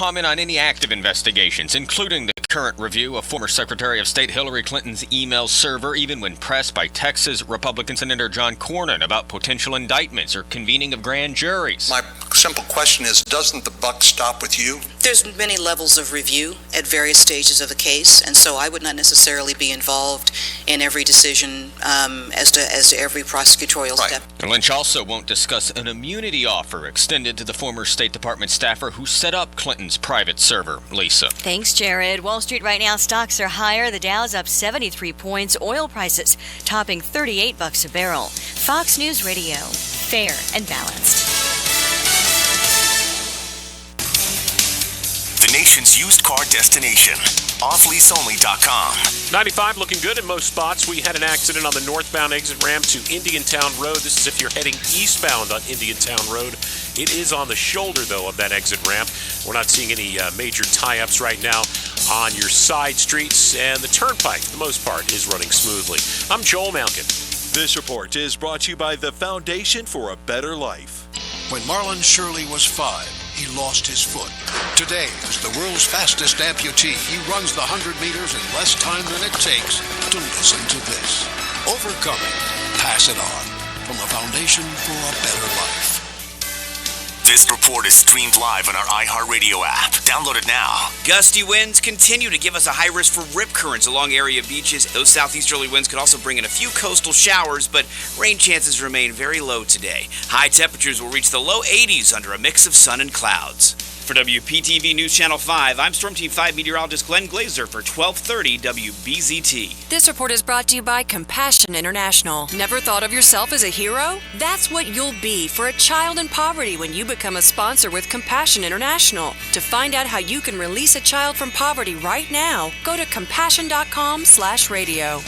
comment on any active investigations, including the current review of former Secretary of State Hillary Clinton's email server, even when pressed by Texas Republican Senator John Cornyn about potential indictments or convening of grand juries. My simple question is, doesn't the buck stop with you? There's many levels of review at various stages of the case, and so I would not necessarily be involved in every decision as to every prosecutorial step. Lynch also won't discuss an immunity offer extended to the former State Department staffer who set up Clinton's private server. Lisa. Thanks, Jared. Wall Street right now, stocks are higher. The Dow's up 73 points. Oil prices topping $38 a barrel. Fox News Radio, fair and balanced. The nation's used car destination. OffLeaseOnly.com. 95 looking good in most spots. We had an accident on the northbound exit ramp to Indiantown Road. This is if you're heading eastbound on Indiantown Road. It is on the shoulder, though, of that exit ramp. We're not seeing any major tie-ups right now on your side streets, and the turnpike, for the most part, is running smoothly. I'm Joel Malkin. This report is brought to you by the Foundation for a Better Life. When Marlon Shirley was 5, he lost his foot. Today, as the world's fastest amputee, he runs the 100 meters in less time than it takes to listen to this. Overcoming. Pass it on. From the Foundation for a Better Life. This report is streamed live on our iHeartRadio app. Download it now. Gusty winds continue to give us a high risk for rip currents along area beaches. Those southeasterly winds could also bring in a few coastal showers, but rain chances remain very low today. High temperatures will reach the low 80s under a mix of sun and clouds. For WPTV News Channel 5, I'm Storm Team 5 meteorologist Glenn Glazer for 1230 WBZT. This report is brought to you by Compassion International. Never thought of yourself as a hero? That's what you'll be for a child in poverty when you become a sponsor with Compassion International. To find out how you can release a child from poverty right now, go to compassion.com/radio.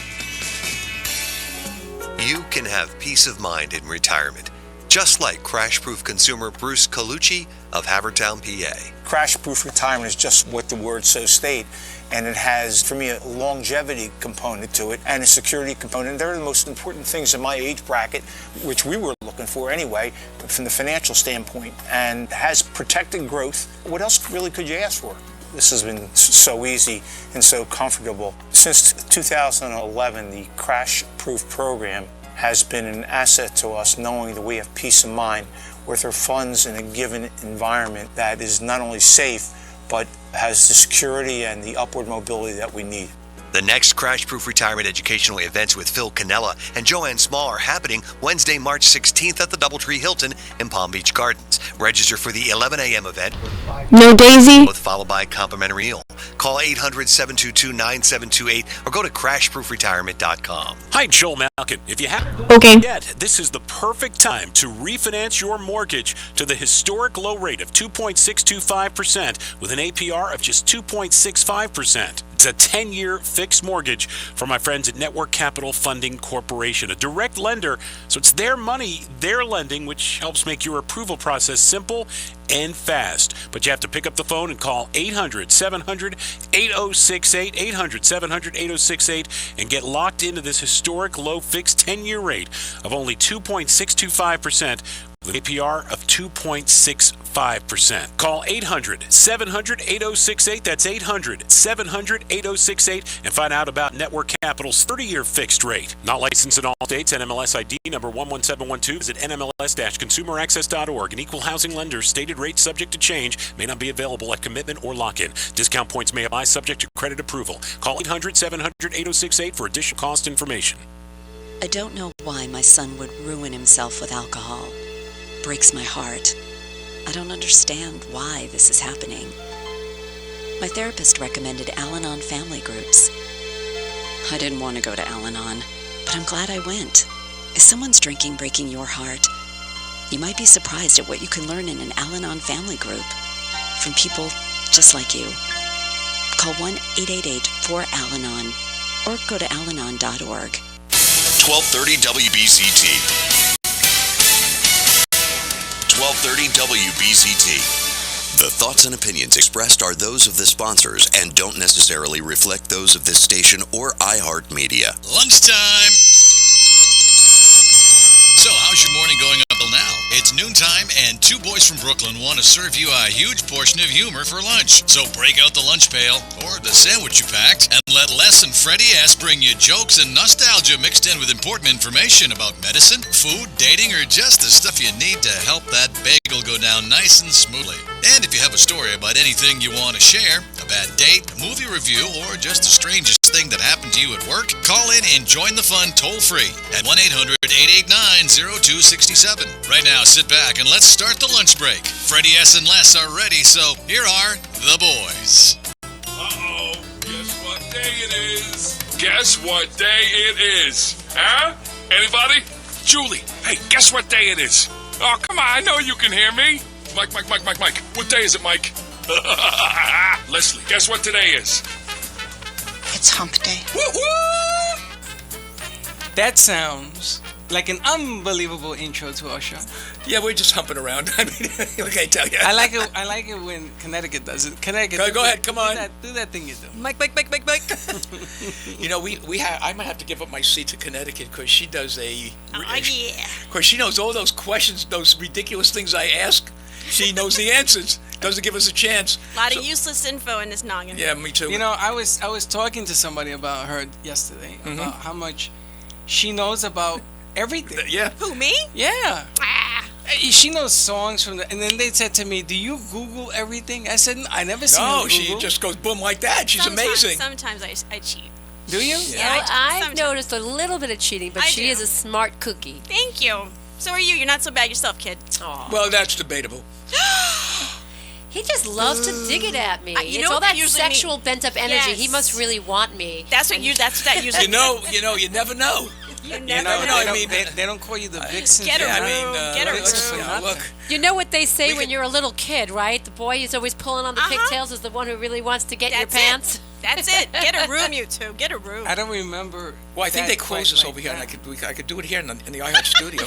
You can have peace of mind in retirement, just like crash-proof consumer Bruce Colucci of Havertown, PA. Crash-proof retirement is just what the words so state, and it has, for me, a longevity component to it and a security component. They're the most important things in my age bracket, which we were looking for anyway, from the financial standpoint, and has protected growth. What else really could you ask for? This has been so easy and so comfortable. Since 2011, the crash-proof program has been an asset to us, knowing that we have peace of mind with our funds in a given environment that is not only safe, but has the security and the upward mobility that we need. The next Crash-Proof Retirement Educational events with Phil Cannella and Joanne Small are happening Wednesday, March 16th at the Doubletree Hilton in Palm Beach Gardens. Register for the 11 a.m. event. No Daisy. Both followed by a complimentary meal. Call 800-722-9728 or go to crashproofretirement.com. Hi, Joel Malkin. If you haven't yet, this is the perfect time to refinance your mortgage to the historic low rate of 2.625% with an APR of just 2.65%. It's a 10-year fixed mortgage from my friends at Network Capital Funding Corporation, a direct lender, so it's their money, their lending, which helps make your approval process simple and fast. But you have to pick up the phone and call 800-700-8068, 800-700-8068, and get locked into this historic low fixed 10-year rate of only 2.625%. with APR of 2.65%. Call 800-700-8068. That's 800-700-8068 and find out about Network Capital's 30-year fixed rate. Not licensed in all states. NMLS ID number 11712. Visit NMLS-consumeraccess.org. An equal housing lender. Stated rate subject to change. May not be available at commitment or lock-in. Discount points may apply subject to credit approval. Call 800-700-8068 for additional cost information. I don't know why my son would ruin himself with alcohol. Breaks my heart. I don't understand why this is happening. My therapist recommended Al-Anon family groups. I didn't want to go to Al-Anon, but I'm glad I went. Is someone's drinking breaking your heart? You might be surprised at what you can learn in an Al-Anon family group from people just like you. Call 1-888-4-AL-ANON or go to alanon.org. 1230 WBZT. 1230 WBZT. The thoughts and opinions expressed are those of the sponsors and don't necessarily reflect those of this station or iHeartMedia. Lunchtime. So, how's your morning going up till now? It's noontime, and two boys from Brooklyn want to serve you a huge portion of humor for lunch. So break out the lunch pail, or the sandwich you packed, and let Les and Freddie S bring you jokes and nostalgia mixed in with important information about medicine, food, dating, or just the stuff you need to help that bagel go down nice and smoothly. And if you have a story about anything you want to share, a bad date, movie review, or just the strangest thing that happened to you at work, call in and join the fun toll-free at 1-800-889-0267. Right now, sit back and let's start the lunch break. Freddie S. and Les are ready, so here are the boys. Uh-oh, guess what day it is? Guess what day it is? Huh? Anybody? Julie, hey, guess what day it is? Oh, come on, I know you can hear me. Mike. What day is it, Mike? Leslie, guess what today is? It's hump day. Woo-hoo! That sounds like an unbelievable intro to our show. Yeah, we're just humping around. I mean, what can I tell you? I like it when Connecticut does it. Connecticut. Go ahead, come on. Do that thing you do. Mike. You know, I might have to give up my seat to Connecticut because she does a. Oh, yeah. Of course, she knows all those questions, those ridiculous things I ask. She knows the answers. Doesn't give us a chance. A lot of useless info in this noggin. Yeah, me too. You know, I was talking to somebody about her yesterday about how much she knows about everything. Yeah. Who, me? Yeah. She knows songs from and then they said to me, "Do you Google everything?" I said, "I never seen her Google." She just goes boom like that. She's amazing. Sometimes I cheat. Do you? Yeah, I've noticed a little bit of cheating, but she is a smart cookie. Thank you. So are you. You're not so bad yourself, kid. Aww. Well, that's debatable. He just loves to dig it at me. You It's know all what that usually sexual bent-up energy. Yes. He must really want me. That's what that usually. You never know. You never know. I mean, they don't call you the vixen. Get a room. Get a room. Look. You know what they say when you're a little kid, right? The boy who's always pulling on the pigtails is the one who really wants to get your pants. That's it. Get a room, you two. Get a room. I don't remember. Well, I think they closed us over here, and I could do it here in the iHeart studio.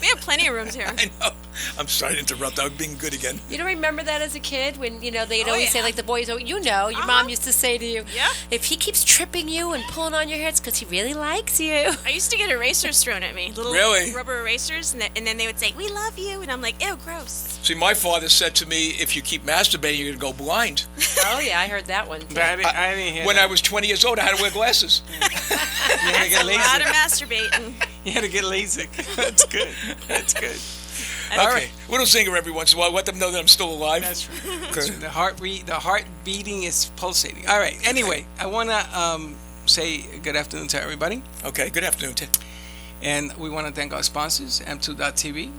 We have plenty of rooms here. I know. I'm sorry to interrupt. I'm being good again. You don't remember that as a kid when they'd always say like the boys. Your mom used to say to you, if he keeps tripping you and pulling on your hair, it's because he really likes you. I used to get erasers thrown at me, little rubber erasers, and then they would say, "We love you," and I'm like, "Ew, gross." See, my father said to me, "If you keep masturbating, you're gonna go blind." Oh yeah, I heard that one. I didn't hear when that. I was 20 years old, I had to wear glasses. You had to get A lot of masturbating. You had to get LASIK. That's good. That's good. All right. Little singer every once in a while. Let them know that I'm still alive. That's right. Okay. The heart beating is pulsating. All right. Anyway, I want to say good afternoon to everybody. Okay. Good afternoon, Ted. And we want to thank our sponsors, M2.TV.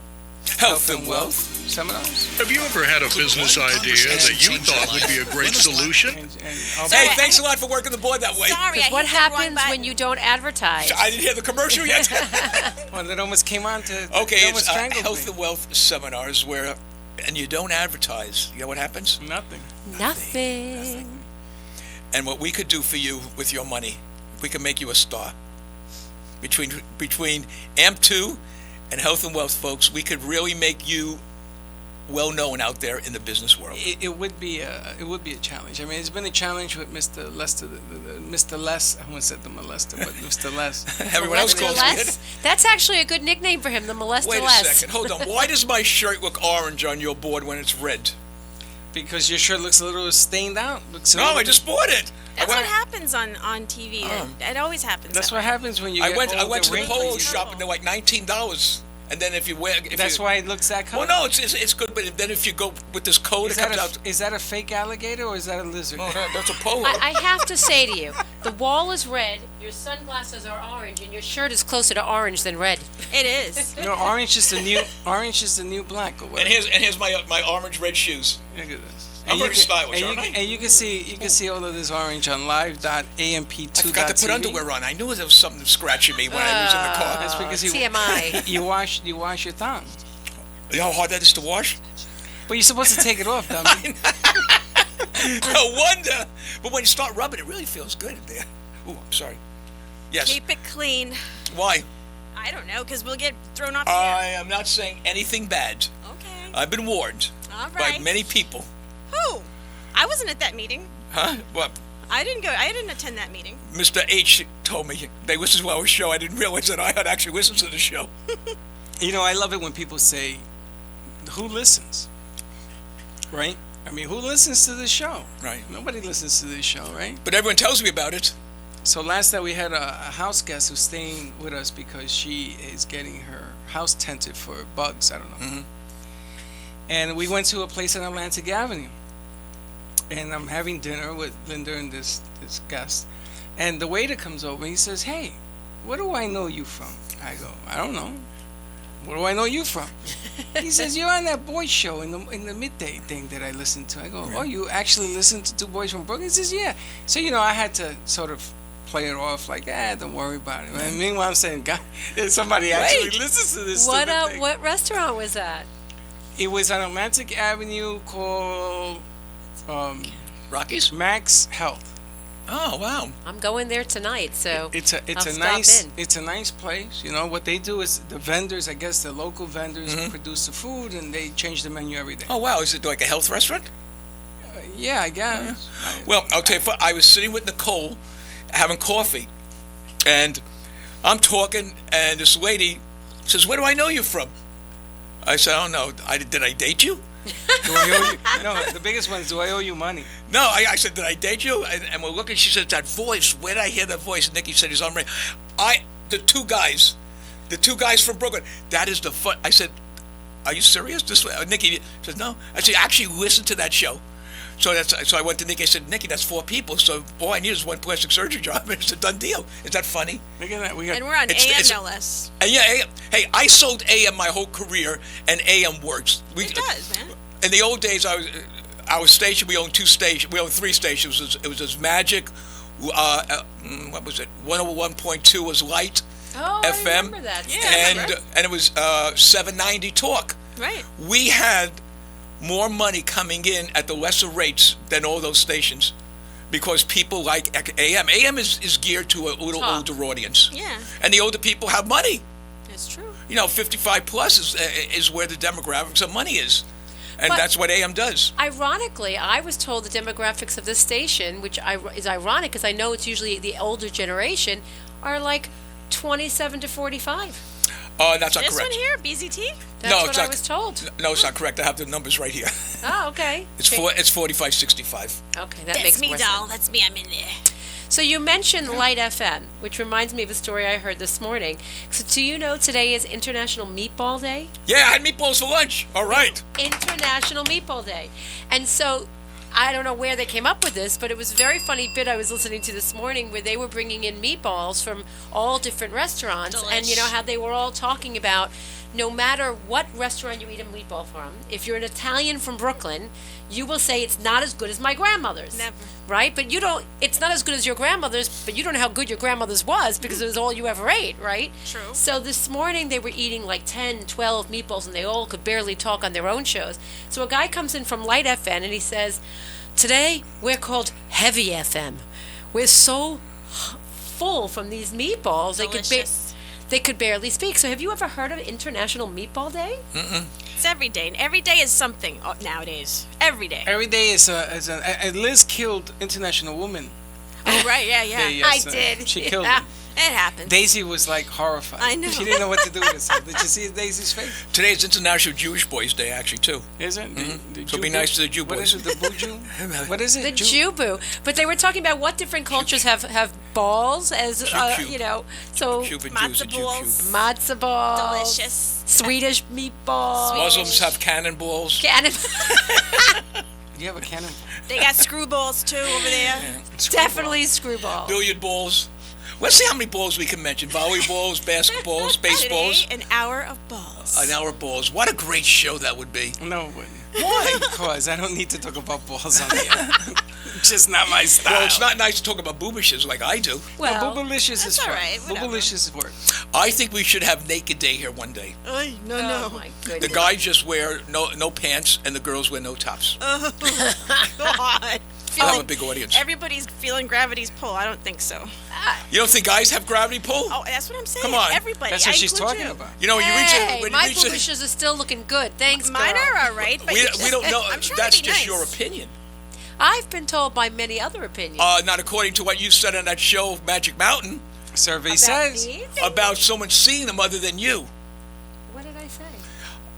Health and Wealth Seminars. Have you ever had a business idea that you thought would be a great solution? Hey, thanks a lot for working the board that way. Sorry, what happens when you don't advertise? I didn't hear the commercial yet. Well, it almost came on to. Okay, it's Health and Wealth Seminars and you don't advertise. You know what happens? Nothing. And what we could do for you with your money, we could make you a star. Between AMP2 and Health and Wealth, folks, we could really make you well known out there in the business world. It would be a challenge. I mean, it's been a challenge with Mr. Lester, Mr. Les. I wouldn't say the molester, but Mr. Les. Everyone else calls me it. That's actually a good nickname for him, the molester Les. Wait a second, hold on. Why does my shirt look orange on your board when it's red? Because your shirt looks a little stained out. I just bought it. That's what happens on TV. It always happens. That's what happens when you. I went to the polo shop and they're like $19. And then if you wear, that's why it looks that color. Well, no, it's good. But then if you go with this coat, it comes out. Is that a fake alligator or is that a lizard? Oh, that's a polo. I have to say to you, the wall is red, your sunglasses are orange, and your shirt is closer to orange than red. It is. Orange is the new black. Or and here's my orange red shoes. Look at this. I'm very stylish, aren't I? And you can see all of this orange on live.amp2.tv. I forgot to put underwear on. I knew there was something scratching me when I was in the car. That's because TMI. You wash your thumb. You know how hard that is to wash? But you're supposed to take it off, dummy. No wonder. But when you start rubbing, it really feels good in there. Ooh, I'm sorry. Yes. Keep it clean. Why? I don't know, because we'll get thrown off the air. I am not saying anything bad. Okay. I've been warned All right. by many people. Who? I wasn't at that meeting. Huh? What? I didn't go. I didn't attend that meeting. Mr. H told me they listened to our show. I didn't realize that I had actually listened to the show. You know, I love it when people say, who listens? Right? I mean, who listens to this show? Right. Nobody listens to this show, right? But everyone tells me about it. So last night we had a house guest who's staying with us because she is getting her house tented for bugs. I don't know. Mm-hmm. And we went to a place on Atlantic Avenue. And I'm having dinner with Linda and this guest. And the waiter comes over and he says, hey, where do I know you from? I go, I don't know. Where do I know you from? He says, you're on that boys show in the midday thing that I listened to. I go, oh, you actually listen to Two Boys from Brooklyn? He says, yeah. So, you know, I had to sort of play it off like, don't worry about it. And meanwhile, I'm saying, God, somebody actually listens to this stupid thing. What restaurant was that? It was on Atlantic Avenue called Rockies? Max Health. Oh, wow. I'm going there tonight, so it's a nice place. You know, what they do is the vendors, I guess the local vendors produce the food and they change the menu every day. Oh, wow. Is it like a health restaurant? Yeah, I guess. Well, I'll tell you, I was sitting with Nicole having coffee, and I'm talking, and this lady says, where do I know you from? I said, I don't know. Did I date you? Do I owe you? No, the biggest one is, do I owe you money? No, I said, did I date you? And we're looking, she said, that voice, where did I hear that voice? And Nikki said, he's on radio. The two guys from Brooklyn, that is the fun. I said, are you serious? Nikki says, no. I said, actually listen to that show. So I went to Nikki. I said, Nikki, that's 4 people. So all I need is one plastic surgery job. It's a done deal. Is that funny? Look at that. And we're on AM, no less. And yeah, AM. Hey, I sold AM my whole career, and AM works. It does, man. In the old days, our station, we owned 2 stations. We owned 3 stations. It was this Magic. What was it? 101.2 was Light. Oh, FM. I remember that. Yeah, and it was 790 Talk. Right. We had more money coming in at the lesser rates than all those stations because people like AM. AM is geared to a little older audience. Yeah. And the older people have money. That's true. You know, 55 plus is where the demographics of money is. And that's what AM does. Ironically, I was told the demographics of this station, which is ironic because I know it's usually the older generation, are like 27 to 45. That's not correct. This one here, BZT? That's what I was told. No, it's not correct. I have the numbers right here. Oh, okay. It's 4565. Okay, that makes more sense. That's me, doll. That's me. I'm in there. So you mentioned Light FM, which reminds me of a story I heard this morning. So do you know today is International Meatball Day? Yeah, I had meatballs for lunch. All right. International Meatball Day. And so I don't know where they came up with this, but it was a very funny bit I was listening to this morning where they were bringing in meatballs from all different restaurants. Delish. And you know how they were all talking about no matter what restaurant you eat a meatball from, if you're an Italian from Brooklyn, you will say it's not as good as my grandmother's. Never. Right? But it's not as good as your grandmother's, but you don't know how good your grandmother's was because it was all you ever ate, right? True. So this morning they were eating like 10, 12 meatballs and they all could barely talk on their own shows. So a guy comes in from Light FM and he says, today we're called Heavy FM. We're so full from these meatballs they could barely speak. So have you ever heard of International Meatball Day? Mm-mm. It's every day. And every day is something nowadays. Every day. Every day is Liz killed International Woman. Oh, right. Yeah. I did. She killed him. It happened. Daisy was like horrified. I know. She didn't know what to do with herself. Did you see Daisy's face? Today is International Jewish Boys Day, actually, too. Is it? Mm-hmm. So be nice to the Jew boys. What is it, the Boo-Jew? What is it? The Jew-Boo. But they were talking about what different cultures have balls as, you know, so Cuban matzo Jews, balls. Matzo balls. Delicious. Swedish meatballs. Muslims have cannonballs. You have a cannonball. They got screwballs, too, over there. Yeah. Definitely screwball. Billiard balls. Let's see how many balls we can mention. Volleyballs, basketballs, baseballs. Today, an hour of balls. An hour of balls. What a great show that would be. No, it wouldn't. Why? Because I don't need to talk about balls on the air. Just not my style. Well, it's not nice to talk about boobishes like I do. Well, no, Boobalicious is fun. Right, Boobalicious works. I think we should have Naked Day here one day. No. My goodness. The guys just wear no pants, and the girls wear no tops. Oh, God. I'll have a big audience. Everybody's feeling gravity's pull. I don't think so. You don't think guys have gravity pull? Oh, that's what I'm saying. Come on. Everybody. That's what she's talking you. about. You know, when you reach Hey, when my you reach boobishes are still looking good. Thanks, Mine girl. are all right. But we don't know. I'm trying That's to be just nice. your opinion. I've been told by many other opinions. Not according to what you said on that show, Magic Mountain. Survey About says. me? About someone seeing them other than you. What did I say?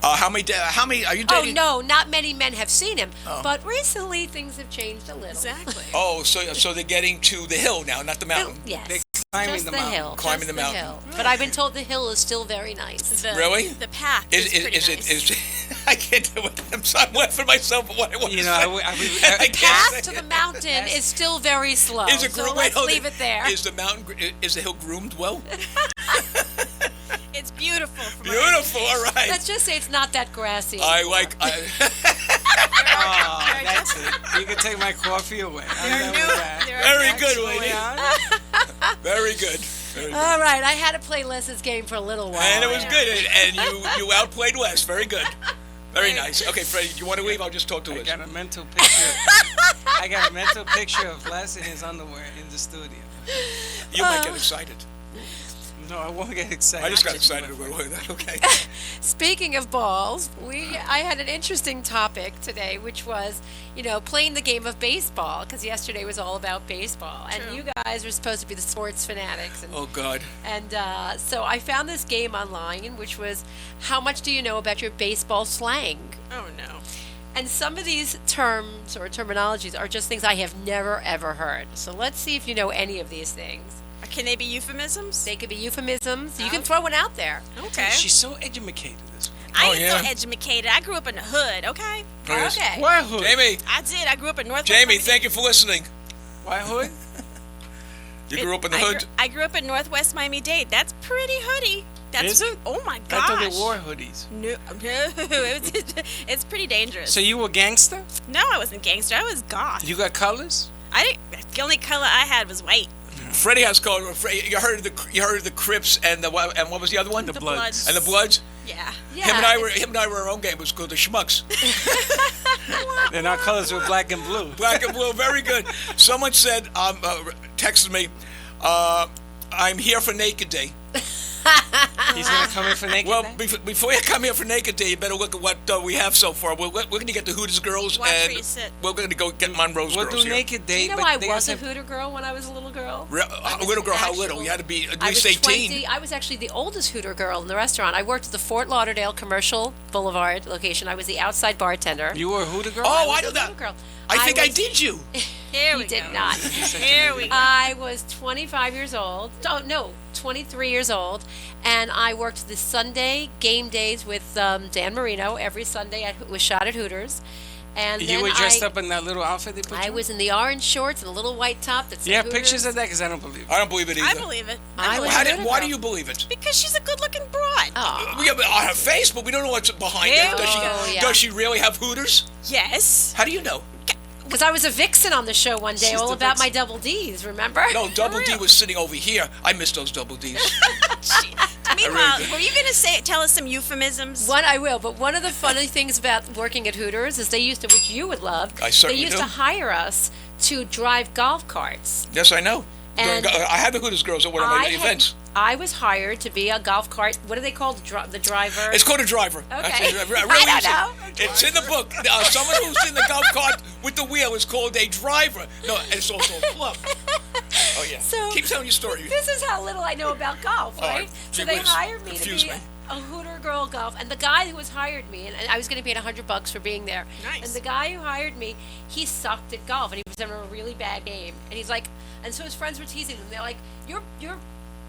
How many are you dating? Oh, no, not many men have seen him. Oh. But recently, things have changed a little. Exactly. Oh, so they're getting to the hill now, not the mountain. Yes. They're climbing Just the the mountain. hill. Climbing just the mountain. Hill. But I've been told the hill is still very nice. Really? The path is pretty nice. I can't do it. I'm laughing myself at what I want to say. The path to the mountain is still very slow. Is it so let's leave it there. Is the hill groomed well? It's beautiful. Beautiful, all right. Let's just say it's not that grassy. I anymore. Oh, that's it. You can take my coffee away. Very good, lady. Very good. Very good. All right, I had to play Les's game for a little while. And it was good, and you outplayed Les. Very good. Very nice. Okay, Freddie, you want to leave? I'll just talk to Liz. I got a mental picture of Les in his underwear in the studio. You might get excited. No, I won't get excited. I just got excited about that. Okay. Speaking of balls, I had an interesting topic today, which was, playing the game of baseball, because yesterday was all about baseball. And you guys are supposed to be the sports fanatics. And, oh, God. And so I found this game online, which was, how much do you know about your baseball slang? Oh, no. And some of these terms or terminologies are just things I have never, ever heard. So let's see if you know any of these things. Can they be euphemisms? They could be euphemisms. You can throw one out there. Okay. She's so educated. This one. I ain't so educated. I grew up in the hood, okay? Okay. What hood? Jamie. I did. I grew up in Northwest. Jamie, thank you for listening. What hood? You grew up in the hood? I grew up in Northwest Miami-Dade. That's pretty hoodie. Is it? Oh, my gosh. I thought they wore hoodies. No. It's pretty dangerous. So you were gangster? No, I wasn't gangster. I was goth. You got colors? The only color I had was white. Freddie has color. You heard of the Crips and what was the other one? The Bloods. And the Bloods. Yeah. Him and I were our own game. It was called the Schmucks. Then our colors were black and blue. Black and blue, very good. Someone said, texted me, I'm here for Naked Day. He's going to come in for Naked Day? Well, before you come here for Naked Day, you better look at what we have so far. We're going to get the Hooters girls, and we're going to go get Monroe's girls We'll do here. Naked Day. Do you know I was a Hooter girl when I was a little girl? Little girl, how little? You had to be at least 18. I was actually the oldest Hooter girl in the restaurant. I worked at the Fort Lauderdale Commercial Boulevard location. I was the outside bartender. You were a Hooter girl? Oh, I know that. Girl. I think I did you. Here we You did go. not. Here we go. I was 25 years old. Oh, no, 23 years old. And I worked the Sunday game days with Dan Marino every Sunday. Was shot at Hooters. And You then were dressed up in that little outfit they put you I in? was in the orange shorts and a little white top that said Yeah, Hooters. pictures of that because I don't believe it. I don't believe it either. I believe it. Why do you believe it? Because she's a good-looking broad. Oh. Yeah, but on her face, but we don't know what's behind Yeah. it. Does she really have Hooters? Yes. How do you know? Because I was a vixen on the show one day, She's all the about vixen. my double Ds, remember? No, Double D was sitting over here. I miss those Double Ds. Meanwhile, were you going to tell us some euphemisms? One I will, but one of the funny things about working at Hooters is they used to, which you would love, I certainly they used do. to hire us to drive golf carts. Yes, I know. And I had the Hooters girls at one of my events. I was hired to be a golf cart. What do they call the driver? It's called a driver. Okay. Really I don't easy. know. It's in the book. Someone who's in the golf cart with the wheel is called a driver. No, it's also a club. Oh, yeah. So, keep telling your story. This is how little I know about golf, All right? right. So Gee they whiz. hired me Confuse to be me. a Hooter girl golf, and the guy who was hired me, and I was getting paid $100 for being there. Nice. And the guy who hired me, he sucked at golf, and he was having a really bad game. And he's like, and so his friends were teasing him. They're like, your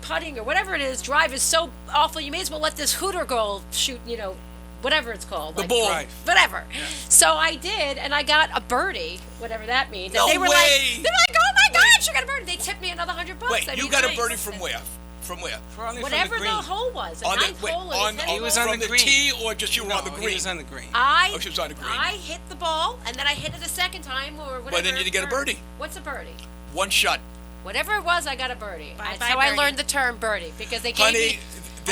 putting or whatever it is, drive is so awful. You may as well let this Hooter girl shoot, whatever it's called. The ball. Whatever. Yeah. So I did, and I got a birdie, whatever that means. No and they were way. oh my God, she got a birdie. They tipped me another $100. Wait, I you mean, got a nice. birdie from where? From where? Whatever the hole was. On the, ninth wait, hole or on, the He was on from the green. tee or just you were on the green? He was on the green. I she was on the green. I hit the ball, and then I hit it a second time or whatever. Well, then you didn't get a birdie. What's a birdie? One shot. Whatever it was, I got a birdie. That's bye, how I birdie. learned the term birdie, because they gave Honey, me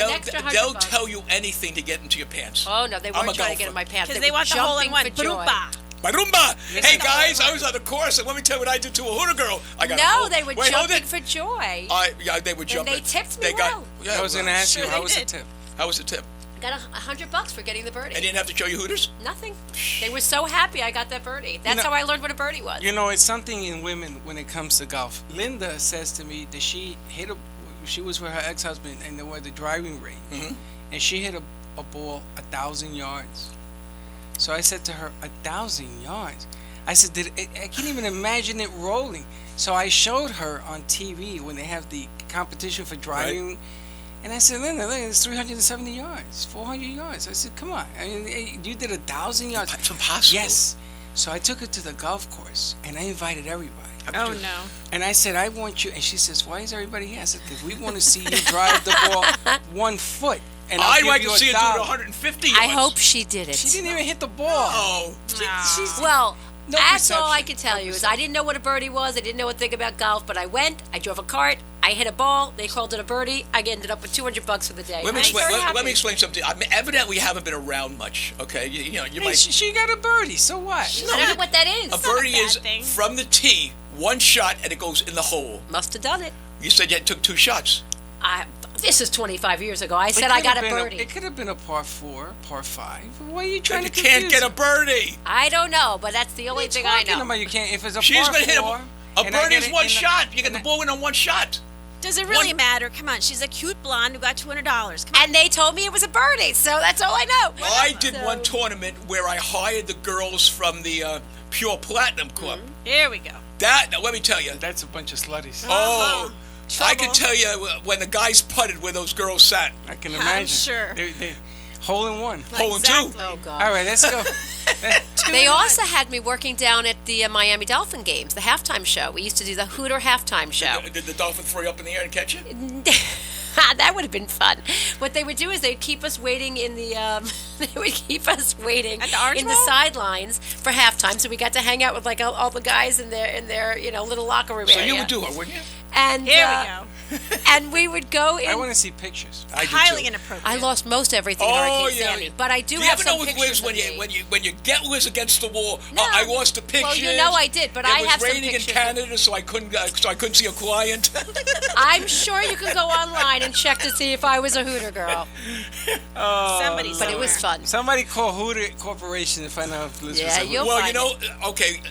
an extra $100. they'll tell you anything to get into your pants. Oh, no, they I'm weren't a trying to get golfer. in my pants. Because they want the were hole in one. jumping for joy. Barupa. Barumba! Hey guys, I was on the course, and let me tell you what I did to a Hooter girl. I got a No, hole. they were Wait, hold jumping it. for joy. Yeah, they were jumping. they tipped me They got. well. Yeah, I was going to ask you, Sure how they was the did. tip? How was the tip? Got $100 for getting the birdie. And didn't have to show you Hooters? Nothing. They were so happy I got that birdie. That's how I learned what a birdie was. You know, it's something in women when it comes to golf. Linda says to me that she was with her ex-husband and they were at the driving range, and she hit a ball 1,000 yards. So I said to her, 1,000 yards? I said, I can't even imagine it rolling. So I showed her on TV when they have the competition for driving. Right. And I said, Linda, look, it's 370 yards, 400 yards. I said, come on. I mean, you did 1,000 yards. It's impossible. Yes. So I took her to the golf course, and I invited everybody. Oh, no. And I said, I want you. And she says, why is everybody here? I said, because we want to see you drive the ball 1 foot. And I'd like to see her do it 150 yards. I hope she did it. She didn't even hit the ball. Oh. Well, No that's perception. all I can tell you is I didn't know what a birdie was. I didn't know a thing about golf, but I went. I drove a cart. I hit a ball. They called it a birdie. I ended up with $200 for the day. Let me explain something. I mean, evidently, you haven't been around much. Okay, you know, you Hey, might. she got a birdie, so what? I don't know what that is. A birdie is from the tee, one shot, and it goes in the hole. Must have done it. You said you took 2 shots. This is 25 years ago. I said I got a birdie. It could have been a par 4, par 5. Why are you trying You to can't confuse get a birdie. I don't know, but that's the only thing I know. About you can't. If it's a She's par gonna hit 4, a birdie is one shot. You get the ball in on one shot. Does it really matter? Come on, she's a cute blonde who got $200. Come on. And they told me it was a birdie, so that's all I know. I did one tournament where I hired the girls from the Pure Platinum Club. Here we go. Now, let me tell you. That's a bunch of slutties. Oh, I can tell you when the guys putted where those girls sat. I can imagine. I'm sure. They hole in one. Hole in 2. Oh, God. All right, let's go. They also had me working down at the Miami Dolphin games, the halftime show. We used to do the Hooter halftime show. Did the Dolphin throw you up in the air and catch you? That would have been fun. What they would do is they'd keep us waiting in the they would keep us waiting At the Orange in the Bowl? sidelines for halftime. So we got to hang out with like all the guys in their little locker room So area. you would do it, wouldn't you? And Here we go. And we would go in. I want to see pictures. I do Highly too. inappropriate. I lost most everything Hurricane Sandy, but I do you have ever some know with pictures Liz of me. when you get Liz against the wall? No. I lost the pictures. Well, you know I did, but I have some It was raining in pictures. Canada, so I couldn't see a client. I'm sure you can go online and check to see if I was a Hooter girl. Somebody But it was fun. Somebody call Hooter Corporation to find out if Liz was a Hooter. Well, you know, okay,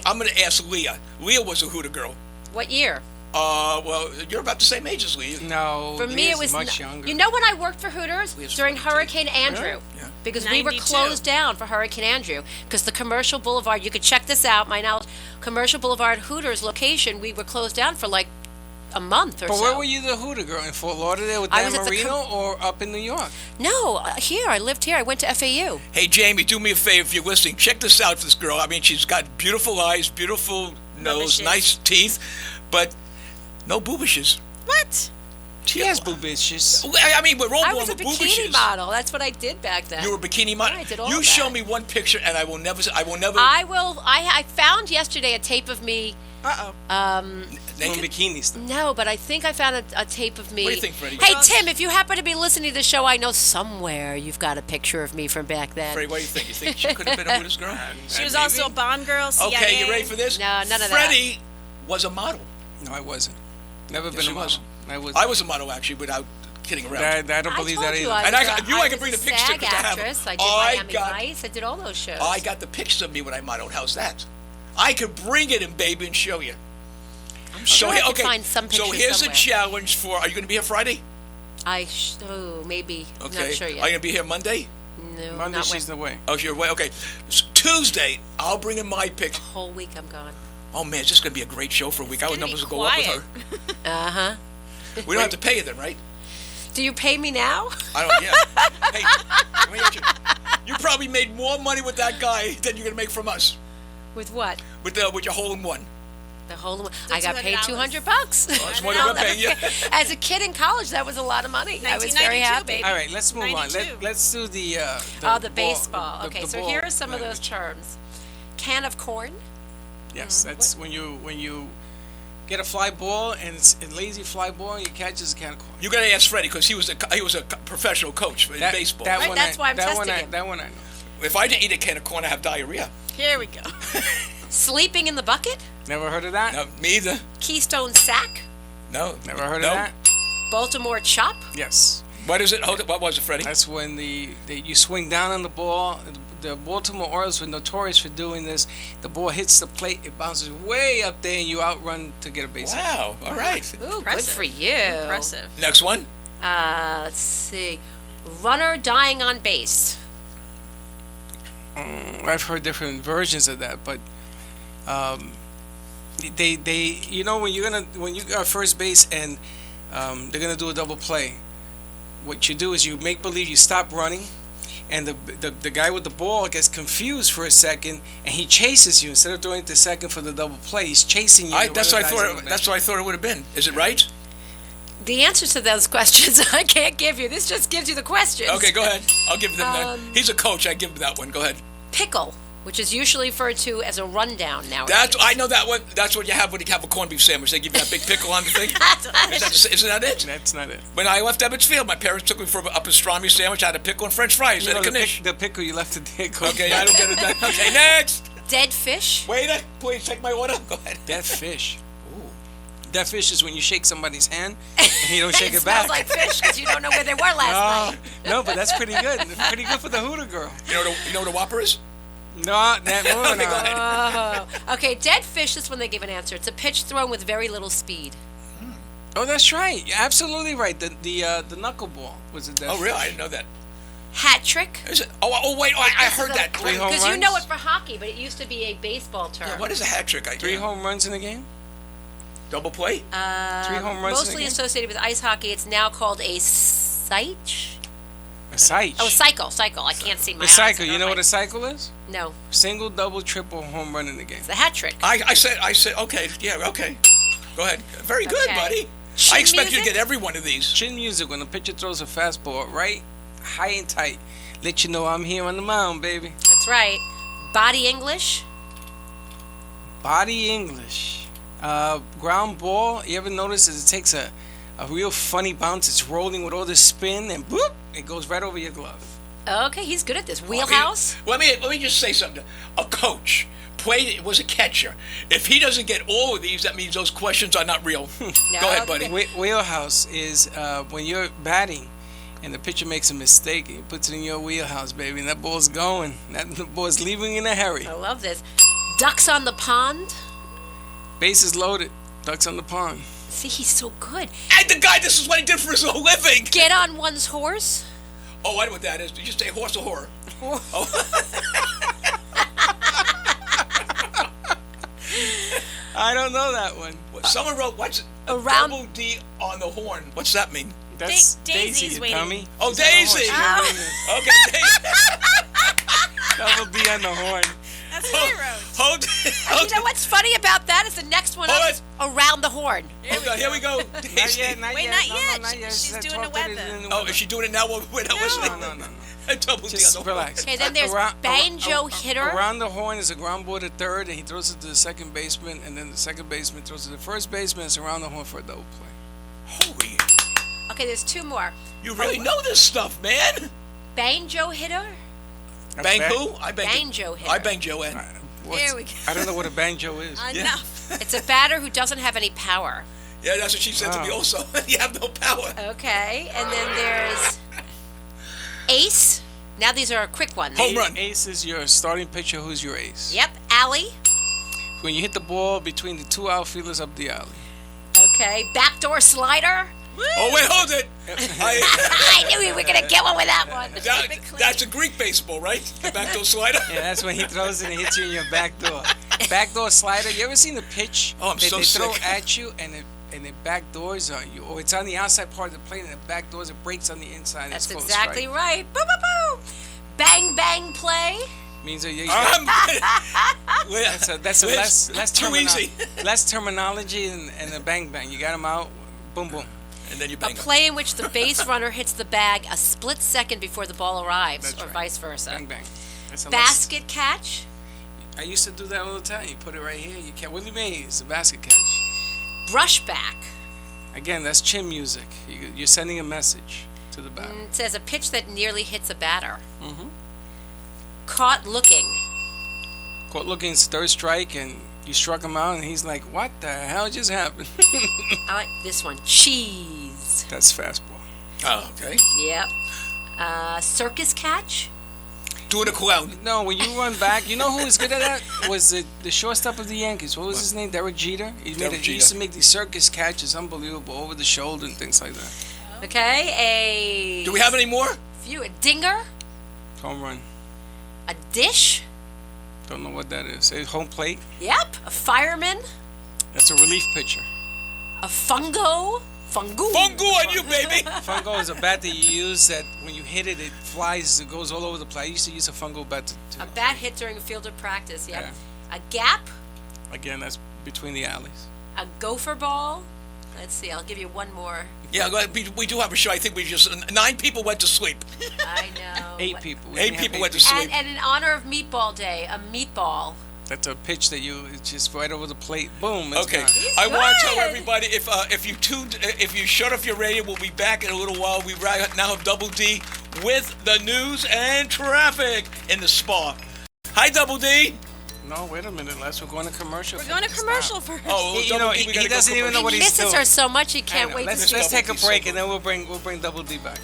I'm going to ask Leah. Leah was a Hooter girl. What year? Well, you're about the same age as Leah. No, For me, it was much younger. You know when I worked for Hooters during Hurricane Andrew, Yeah. because we were 92. closed down for Hurricane Andrew, because the Commercial Boulevard. You could check this out. My knowledge, Commercial Boulevard Hooters location. We were closed down for like a month or But so. where were you the Hooter girl? In Fort Lauderdale with I Dan was at the Marino or up in New York? No, here. I lived here. I went to FAU. Hey, Jamie, do me a favor if you're listening. Check this out for this girl. I mean, she's got beautiful eyes, beautiful nose, Boobishes. nice teeth, but no boobishes. What? She has boobishes. I mean, we're all I born was a with bikini boobishes. model. That's what I did back then. You were a bikini model. Yeah, I did all You of show that. me one picture, and I will never. I will. I found yesterday a tape of me. Doing bikini stuff. No, but I think I found a tape of me. What do you think, Freddie? Hey, Tim, if you happen to be listening to the show, I know somewhere you've got a picture of me from back then. Freddie, what do you think? You think she could have been a Hooters girl? She was also a Bond girl, CIA. Okay, you ready for this? No, none of that. Freddie was a model. No, I wasn't. Never Yes, been he a model. was. I was. I was a model, actually, without kidding around. I don't believe that told you either. I And was I a can bring the pictures SAG because I have them. actress. I did I Miami got- Vice. I did all those shows. I got the pictures of me when I modeled. How's that? I could bring it in, baby, and show you. I'm sure I could okay, find some pictures so here's somewhere. a challenge for. Are you going to be here Friday? Maybe. Okay. Not sure yet. Are you going to be here Monday? No, Monday not she's away. Oh, you're away. Okay. Tuesday, I'll bring in my pick. whole week I'm gone. Oh man, it's just going to be a great show for a week. Our numbers will go up quiet. with Uh-huh. her. We don't have to pay her then, right? Do you pay me now? I don't. Yeah. Hey, let me ask you. You probably made more money with that guy than you're going to make from us With what? with your hole in one. The whole. The I got paid $200. $200. That's more than we're paying you. As a kid in college, that was a lot of money. I was very 1992, happy. baby. All right, let's move on. 92. Let's do the Oh, the ball- baseball. the- Okay, the so ball here are some of those language. terms. Can of corn. Yes, that's when you get a fly ball and it's a lazy fly ball, you catch as a can of corn. You got to ask Freddie because he was a professional coach in baseball. That Right, one that's why I'm that testing one him. That one I know. If I didn't eat a can of corn, I have diarrhea. Here we go. Sleeping in the bucket. Never heard of that? No, me either. Keystone sack. No. Never heard no. of that? Baltimore chop. Yes. What is it? Hold it. What was it, Freddie? That's when you swing down on the ball. The Baltimore Orioles were notorious for doing this. The ball hits the plate, it bounces way up there, and you outrun to get a base hit. Wow. All right. Ooh, good for you. Impressive. Next one. Let's see. Runner dying on base. I've heard different versions of that, but they you know when you go first base and they're gonna do a double play, what you do is you make believe you stop running, and the guy with the ball gets confused for a second, and he chases you instead of throwing it to second for the double play. He's chasing you. That's what I thought. That's what I thought it would have been. Is it right? The answers to those questions I can't give you. This just gives you the questions. Okay, go ahead. I'll give them that. He's a coach. I give him that one. Go ahead. Pickle, which is usually referred to as a rundown now. I know that one. That's what you have when you have a corned beef sandwich. They give you that big pickle on the thing. Isn't that it? That's not it. When I left Ebbets Field, my parents took me for a pastrami sandwich. I had a pickle and French fries and a knish. The pickle you left at the Okay, I don't get it. Okay, next. Dead fish. Wait, please take my order. Go ahead. Dead fish. Dead fish is when you shake somebody's hand and you don't shake it back. Smells like fish because you don't know where they were last night. No, but that's pretty good. Pretty good for the Hooter girl. You know what a Whopper is? No, that one. Okay, go ahead. Okay, dead fish is when they give an answer. It's a pitch thrown with very little speed. Oh, that's right. You're absolutely right. The knuckleball was a dead fish. Oh, really? I didn't know that. Hat trick. Is it? Oh, wait. I heard that. Because you know it for hockey, but it used to be a baseball term. Yeah, what is a hat trick? 3 home runs in a game? Double play? 3 home runs mostly in a game? associated with ice hockey. It's now called a cycle. A cycle. Oh, cycle. I can't see my A cycle. You know what a cycle is? No. Single, double, triple home run in the game. It's a hat trick. I said, okay. Yeah, okay. Go ahead. Very good, buddy. I expect you to get every one of these. Chin music when the pitcher throws a fastball right high and tight. Let you know I'm here on the mound, baby. That's right. Body English. Body English. Ground ball. You ever notice it takes a real funny bounce? It's rolling with all this spin and boop, it goes right over your glove. Okay, he's good at this. Wheelhouse. Let me just say something. A coach was a catcher. If he doesn't get all of these, that means those questions are not real. Go ahead, buddy. Wheelhouse is when you're batting and the pitcher makes a mistake and he puts it in your wheelhouse, baby, and that ball's going. That ball's leaving in a hurry. I love this. Ducks on the pond. Bases loaded. Ducks on the pond. See, he's so good. And the guy, this is what he did for his whole living. Get on one's horse. Oh, I know what that is. Did you say horse or whore? Oh. I don't know that one. Someone wrote, what's around double D on the horn? What's that mean? That's Daisy's waiting. Tommy. Oh, Daisy. Oh. Okay, Daisy. Double D on the horn. That's what I wrote. You know what's funny about that is the next one up is around the horn. Here we go. Not yet. Not yet. She's doing the weather. Oh, is she doing it now? We're not listening. No. Double D on the horn. Relax. Okay, then there's banjo hitter. Around the horn is a ground ball to third, and he throws it to the second baseman, and then the second baseman throws it to the first baseman. It's around the horn for a double play. Holy. Okay, there's 2 more. You really know this stuff, man. Banjo hitter. Bang who? I banged Banjo hitter. I banged Joanne. Here we go. I don't know what a banjo is. Enough. It's a batter who doesn't have any power. Yeah, that's what she said to me also. You have no power. Okay, and then there's ace. Now these are quick ones. Home run. Ace is your starting pitcher. Who's your ace? Yep, alley. When you hit the ball between the 2 outfielders up the alley. Okay, backdoor slider. Oh, wait, hold it. I knew we were going to get one with that one. That's a Greek baseball, right? The backdoor slider? Yeah, that's when he throws it and hits you in your back door. Backdoor slider. You ever seen the pitch that they sick. throw at you and it backdoors on you? Or it's on the outside part of the plate and it backdoors, it breaks on the inside. That's it's exactly strike. right. Boo, boo, boo. Bang, bang, play. Means that that's less terminology and a bang bang. You got them out, boom boom. And then you A bang play in which the base runner hits the bag a split second before the ball arrives, That's or right. vice versa. Bang bang. That's a Basket catch. I used to do that all the time. You put it right here. You can't. Willie Mays, the basket catch. Brushback. Again, that's chin music. You're sending a message to the batter. It says a pitch that nearly hits a batter. Mm-hmm. Caught looking. Caught looking's third strike, and you struck him out, and he's like, "What the hell just happened?" I like this one. Cheese. That's fastball. Oh, okay. Yep. Circus catch. Doing a clown. No, when you run back, you know who was good at that? Was the shortstop of the Yankees. What was his name? Derek Jeter? He used to make these circus catches, unbelievable, over the shoulder and things like that. Okay, Do we have any more? a dinger, Home run. a dish. Don't know what that is. Home plate? Yep. A fireman, That's a relief pitcher. a fungo. Fungo on you, baby. Fungo is a bat that you use that when you hit it, it flies, it goes all over the place. I used to use a fungo bat to A bat hit during a field of practice. Yep. A gap, again, that's between the alleys. a gopher ball. Let's see. I'll give you one more. Yeah, we do have a show. I think we just 9 people went to sleep. I know. 8 people. We 8 only have people went to sleep. And in honor of Meatball Day, a meatball. That's a pitch that it's just right over the plate. Boom. It's Okay, gone. I want to tell everybody if you shut off your radio, we'll be back in a little while. We now have Double D with the news and traffic in the spa. Hi, Double D. No, wait a minute, Les. We're going to commercial. We're going to commercial first. Oh, He doesn't even know what He he's misses doing. her so much he can't wait Let's to take a break and then we'll bring Double D back.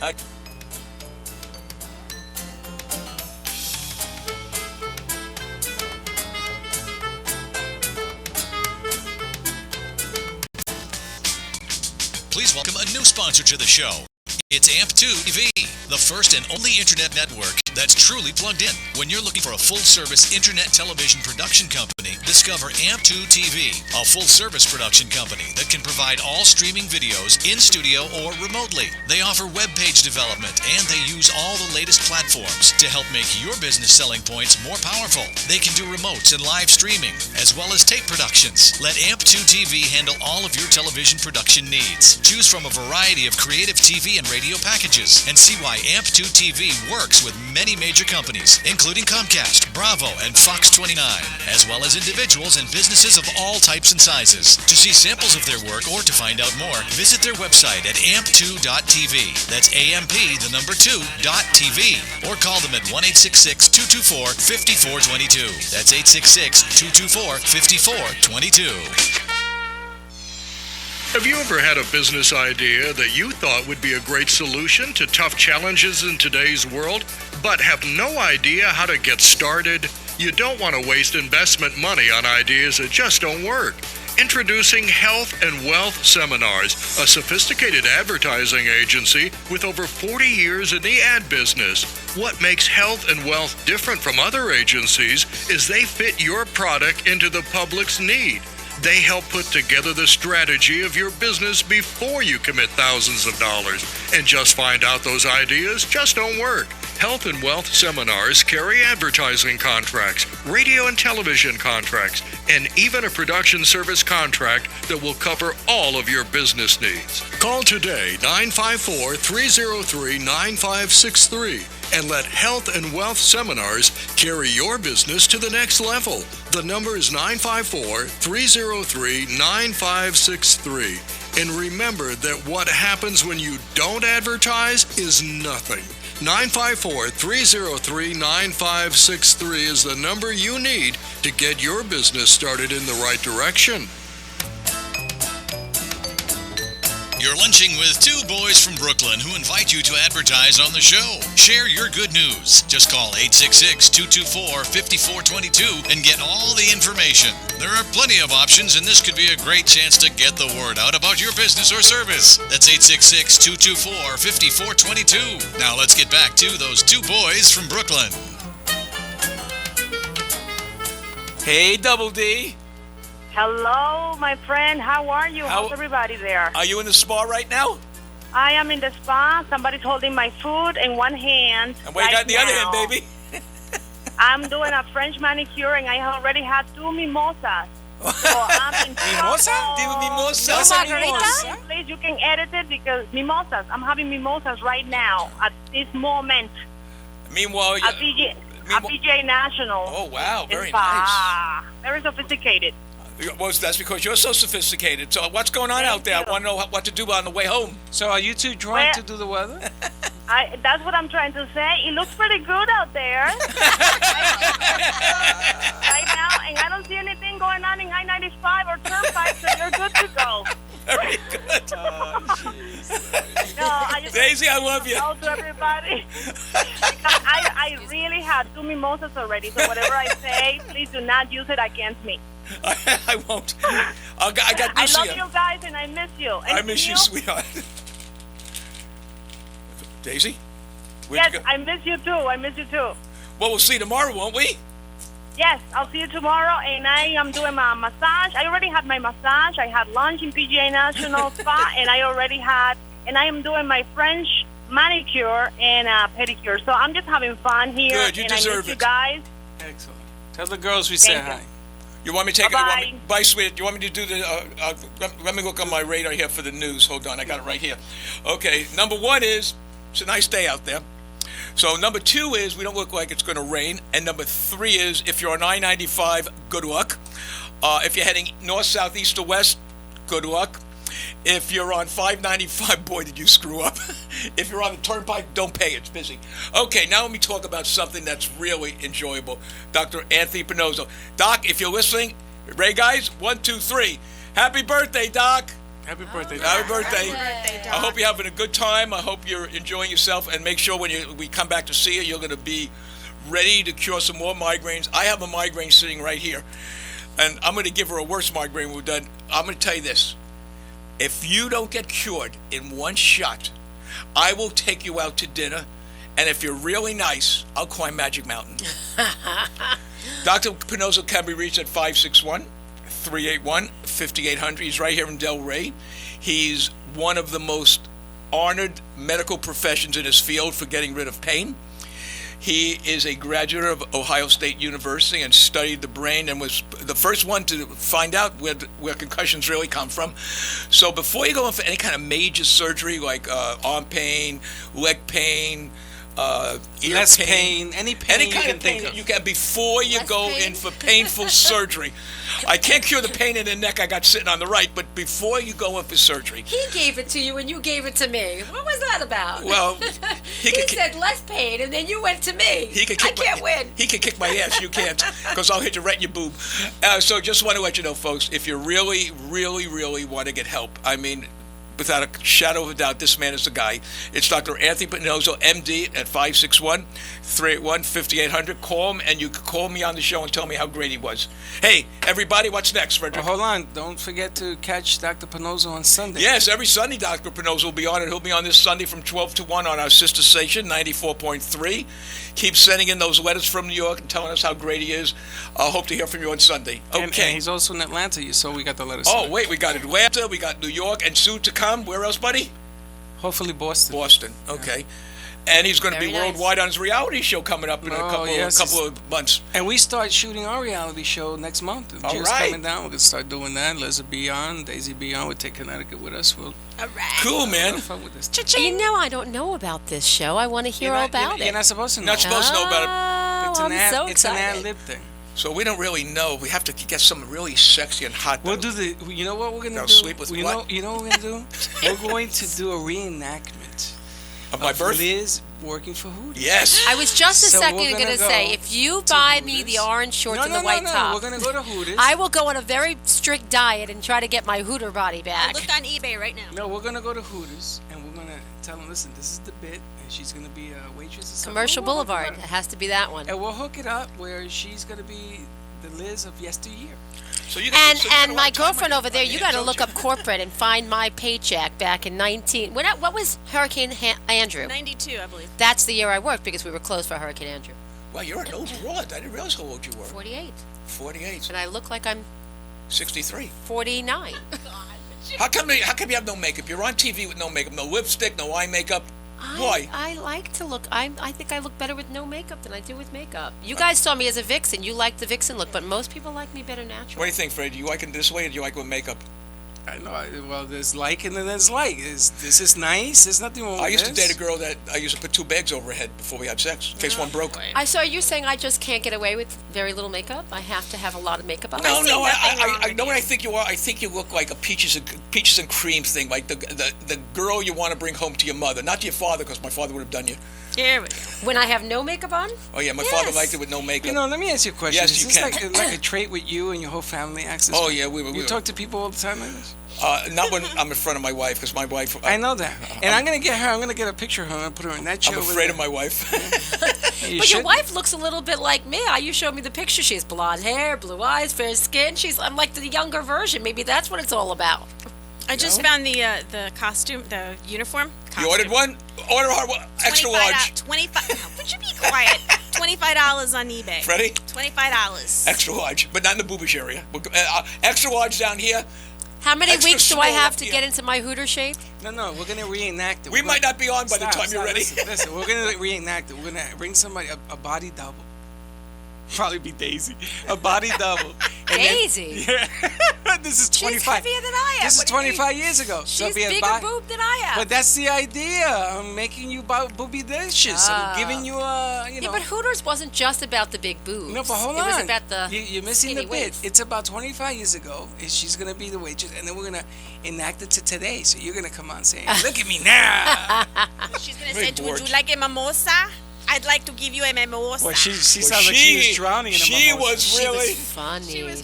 Please welcome a new sponsor to the show. It's AMP2 TV, the first and only internet network that's truly plugged in. When you're looking for a full-service internet television production company, discover AMP2 TV, a full-service production company that can provide all streaming videos in studio or remotely. They offer web page development and they use all the latest platforms to help make your business selling points more powerful. They can do remotes and live streaming, as well as tape productions. Let AMP2 TV handle all of your television production needs. Choose from a variety of creative TV and radio packages and see why AMP2 TV works with many major companies, including Comcast, Bravo, and Fox 29, as well as individuals and businesses of all types and sizes. To see samples of their work or to find out more, visit their website at amp2.tv. That's AMP2.tv. Or call them at 1-866-224-5422. That's 866-224-5422. Have you ever had a business idea that you thought would be a great solution to tough challenges in today's world, but have no idea how to get started? You don't want to waste investment money on ideas that just don't work. Introducing Health and Wealth Seminars, a sophisticated advertising agency with over 40 years in the ad business. What makes Health and Wealth different from other agencies is they fit your product into the public's need. They help put together the strategy of your business before you commit thousands of dollars. And just find out those ideas just don't work. Health and Wealth Seminars carry advertising contracts, radio and television contracts, and even a production service contract that will cover all of your business needs. Call today 954-303-9563 and let Health and Wealth Seminars carry your business to the next level. The number is 954-303-9563. And remember that what happens when you don't advertise is nothing. 954-303-9563 is the number you need to get your business started in the right direction. You're lunching with two boys from Brooklyn who invite you to advertise on the show. Share your good news. Just call 866-224-5422 and get all the information. There are plenty of options, and this could be a great chance to get the word out about your business or service. That's 866-224-5422. Now let's get back to those two boys from Brooklyn. Hey, Double D. Hello, my friend. How are you? How's everybody there? Are you in the spa right now? I am in the spa. Somebody's holding my food in one hand. And what you got in the other hand, baby? I'm doing a French manicure, and I already had 2 mimosas. So I'm in Mimosa? Mimosa? No margarita? Please, you can edit it because mimosas. I'm having mimosas right now at this moment. Meanwhile, at PJ National. Oh, wow. Very nice. Very sophisticated. Well, that's because you're so sophisticated. So what's going on out there? I want to know what to do on the way home. So are you too drunk to do the weather? That's what I'm trying to say. It looks pretty good out there. Right now, and I don't see anything going on in I-95 or Turnpike, so you're good to go. Very good. No, I just Daisy, I love you. Hello to everybody. I really had 2 mimosas already, so whatever I say, please do not use it against me. I won't. I got I Lucia. love you guys, and I miss you. And I miss you, sweetheart. Daisy? Yes, I miss you too. I miss you too. Well, we'll see you tomorrow, won't we? Yes, I'll see you tomorrow, and I am doing my massage. I already had my massage. I had lunch in PGA National Spa, and I am doing my French manicure and pedicure. So I'm just having fun here. Good, you and deserve I miss it. you guys. Excellent. Tell the girls we say Thank you. hi. You want me to take Bye-bye. it? Bye, sweet. You want me to do the? Let me look on my radar here for the news. Hold on, I got it right here. Okay, number 1 is it's a nice day out there. So number 2 is we don't look like it's going to rain, and number 3 is if you're on I-95, good luck. If you're heading north, south, east, or west, good luck. If you're on 595, boy, did you screw up. If you're on the turnpike, don't pay. It's busy. Okay, now let me talk about something that's really enjoyable. Dr. Anthony Pinozzo. Doc, if you're listening, Ray guys, 1, 2, 3. Happy birthday, Doc. Happy birthday, Doc. Happy birthday. Happy birthday, Doc. I hope you're having a good time. I hope you're enjoying yourself. And make sure when we come back to see you, you're going to be ready to cure some more migraines. I have a migraine sitting right here. And I'm going to give her a worse migraine when we're done. I'm going to tell you this. If you don't get cured in one shot, I will take you out to dinner. And if you're really nice, I'll climb Magic Mountain. Dr. Pinozzo can be reached at 561-381-5800. He's right here in Delray. He's one of the most honored medical professions in his field for getting rid of pain. He is a graduate of Ohio State University and studied the brain and was the first one to find out where concussions really come from. So before you go in for any kind of major surgery like arm pain, leg pain, ear Less pain, any kind of pain that you can before you go in for painful surgery. I can't cure the pain in the neck I got sitting on the right, but before you go in for surgery. He gave it to you and you gave it to me. What was that about? Well, he said less pain and then you went to me. I can't win. He can kick my ass. You can't, because I'll hit you right in your boob. So just want to let you know, folks, if you really, really, really want to get help, I mean, without a shadow of a doubt, this man is the guy. It's Dr. Anthony Pinozzo, MD, at 561-381-5800. Call him, and you can call me on the show and tell me how great he was. Hey, everybody, what's next, Frederick? Well, hold on. Don't forget to catch Dr. Pinozzo on Sunday. Yes, every Sunday Dr. Pinozzo will be on it. He'll be on this Sunday from 12 to 1 on our sister station, 94.3. Keep sending in those letters from New York and telling us how great he is. I'll hope to hear from you on Sunday. Okay. And he's also in Atlanta, so we got the letters. Oh, wait, we got Atlanta, we got New York, and soon to come. Where else, buddy? Hopefully Boston. Boston, okay. Yeah. And he's going to be worldwide on his reality show coming up in a couple of months. And we start shooting our reality show next month. Jim's coming down. We're going to start doing that. Liza be on. Daisy be on. We'll take Connecticut with us. All right. Cool, man. Fun with this. You know I don't know about this show. I want to hear all about it. You're not supposed to know. Not supposed to know about it. It's an ad-lib thing. So we don't really know. We have to get something really sexy and hot. We'll do the. You know what we're gonna do? Sleep with you what? know what we're gonna do? We're going to do a reenactment of my birth. Liz working for Hooters. Yes. I was just a second going to say, if you buy me the orange shorts and the white top, we're gonna go to Hooters. I will go on a very strict diet and try to get my Hooter body back. Look on eBay right now. No, we're gonna go to Hooters and we're gonna tell them, listen, this is the bit, and she's gonna be a waitress. Commercial Boulevard. It has to be that one. And we'll hook it up where she's gonna be the Liz of yesteryear. So you and my girlfriend over there, you got to look up corporate and find my paycheck back in 19. What was Hurricane Andrew? 92, I believe. That's the year I worked because we were closed for Hurricane Andrew. Wow, you're an old broad. I didn't realize how old you were. 48. 48. And I look like I'm 63. 49. How come you have no makeup? You're on TV with no makeup, no lipstick, no eye makeup. Why? I like to look. I think I look better with no makeup than I do with makeup. You guys saw me as a vixen. You like the vixen look, but most people like me better natural. What do you think, Fred? Do you like it this way, or do you like it with makeup? I know. Well, there's like and then there's like. This is nice. There's nothing wrong with this. I used to date a girl that I used to put 2 bags over her head before we had sex, in case one broke. So are you saying I just can't get away with very little makeup? I have to have a lot of makeup on? No, I know what I think you are. I think you look like a peaches and cream thing, like the girl you want to bring home to your mother, not to your father, because my father would have done you. Here we go. When I have no makeup on? Oh, yeah, my father liked it with no makeup. You know, let me ask you a question. Yes, Is you this can. like a trait with you and your whole family? Access? Oh, yeah, we You talk to people all the time like this? Not when I'm in front of my wife, because my wife... I know that. And I'm going to get her, I'm going to get a picture of her and put her in that chair. I'm afraid of my wife. But your wife looks a little bit like me. You showed me the picture. She has blonde hair, blue eyes, fair skin. I'm like the younger version. Maybe that's what it's all about. I just found the costume, the uniform. You ordered one? Order extra large. 25. Would you be quiet? $25 on eBay. Freddie? $25. Extra large, but not in the boobish area. Extra large down here. How many Extra weeks do I small have up to here. get into my Hooter shape? No, we're going to reenact it. We might not be on by the time you're ready. Listen, we're going to reenact it. We're going to bring somebody, a body double. Probably be Daisy. A body double. Daisy? This is 25. She's heavier than I am. This is What do you 25 mean? years ago. She's bigger boob than I am. But that's the idea. I'm making you booby-licious. I'm giving you a, Yeah, but Hooters wasn't just about the big boobs. No, but hold on. It was about the You're missing the skinny bit. waist. It's about 25 years ago. She's going to be the waitress, and then we're going to enact it to today. So you're going to come on saying, look at me now. She's going to say, would you like a mimosa? I'd like to give you a mimosa. Well, she sounds like she was drowning in a She mimosa. was really... She was funny.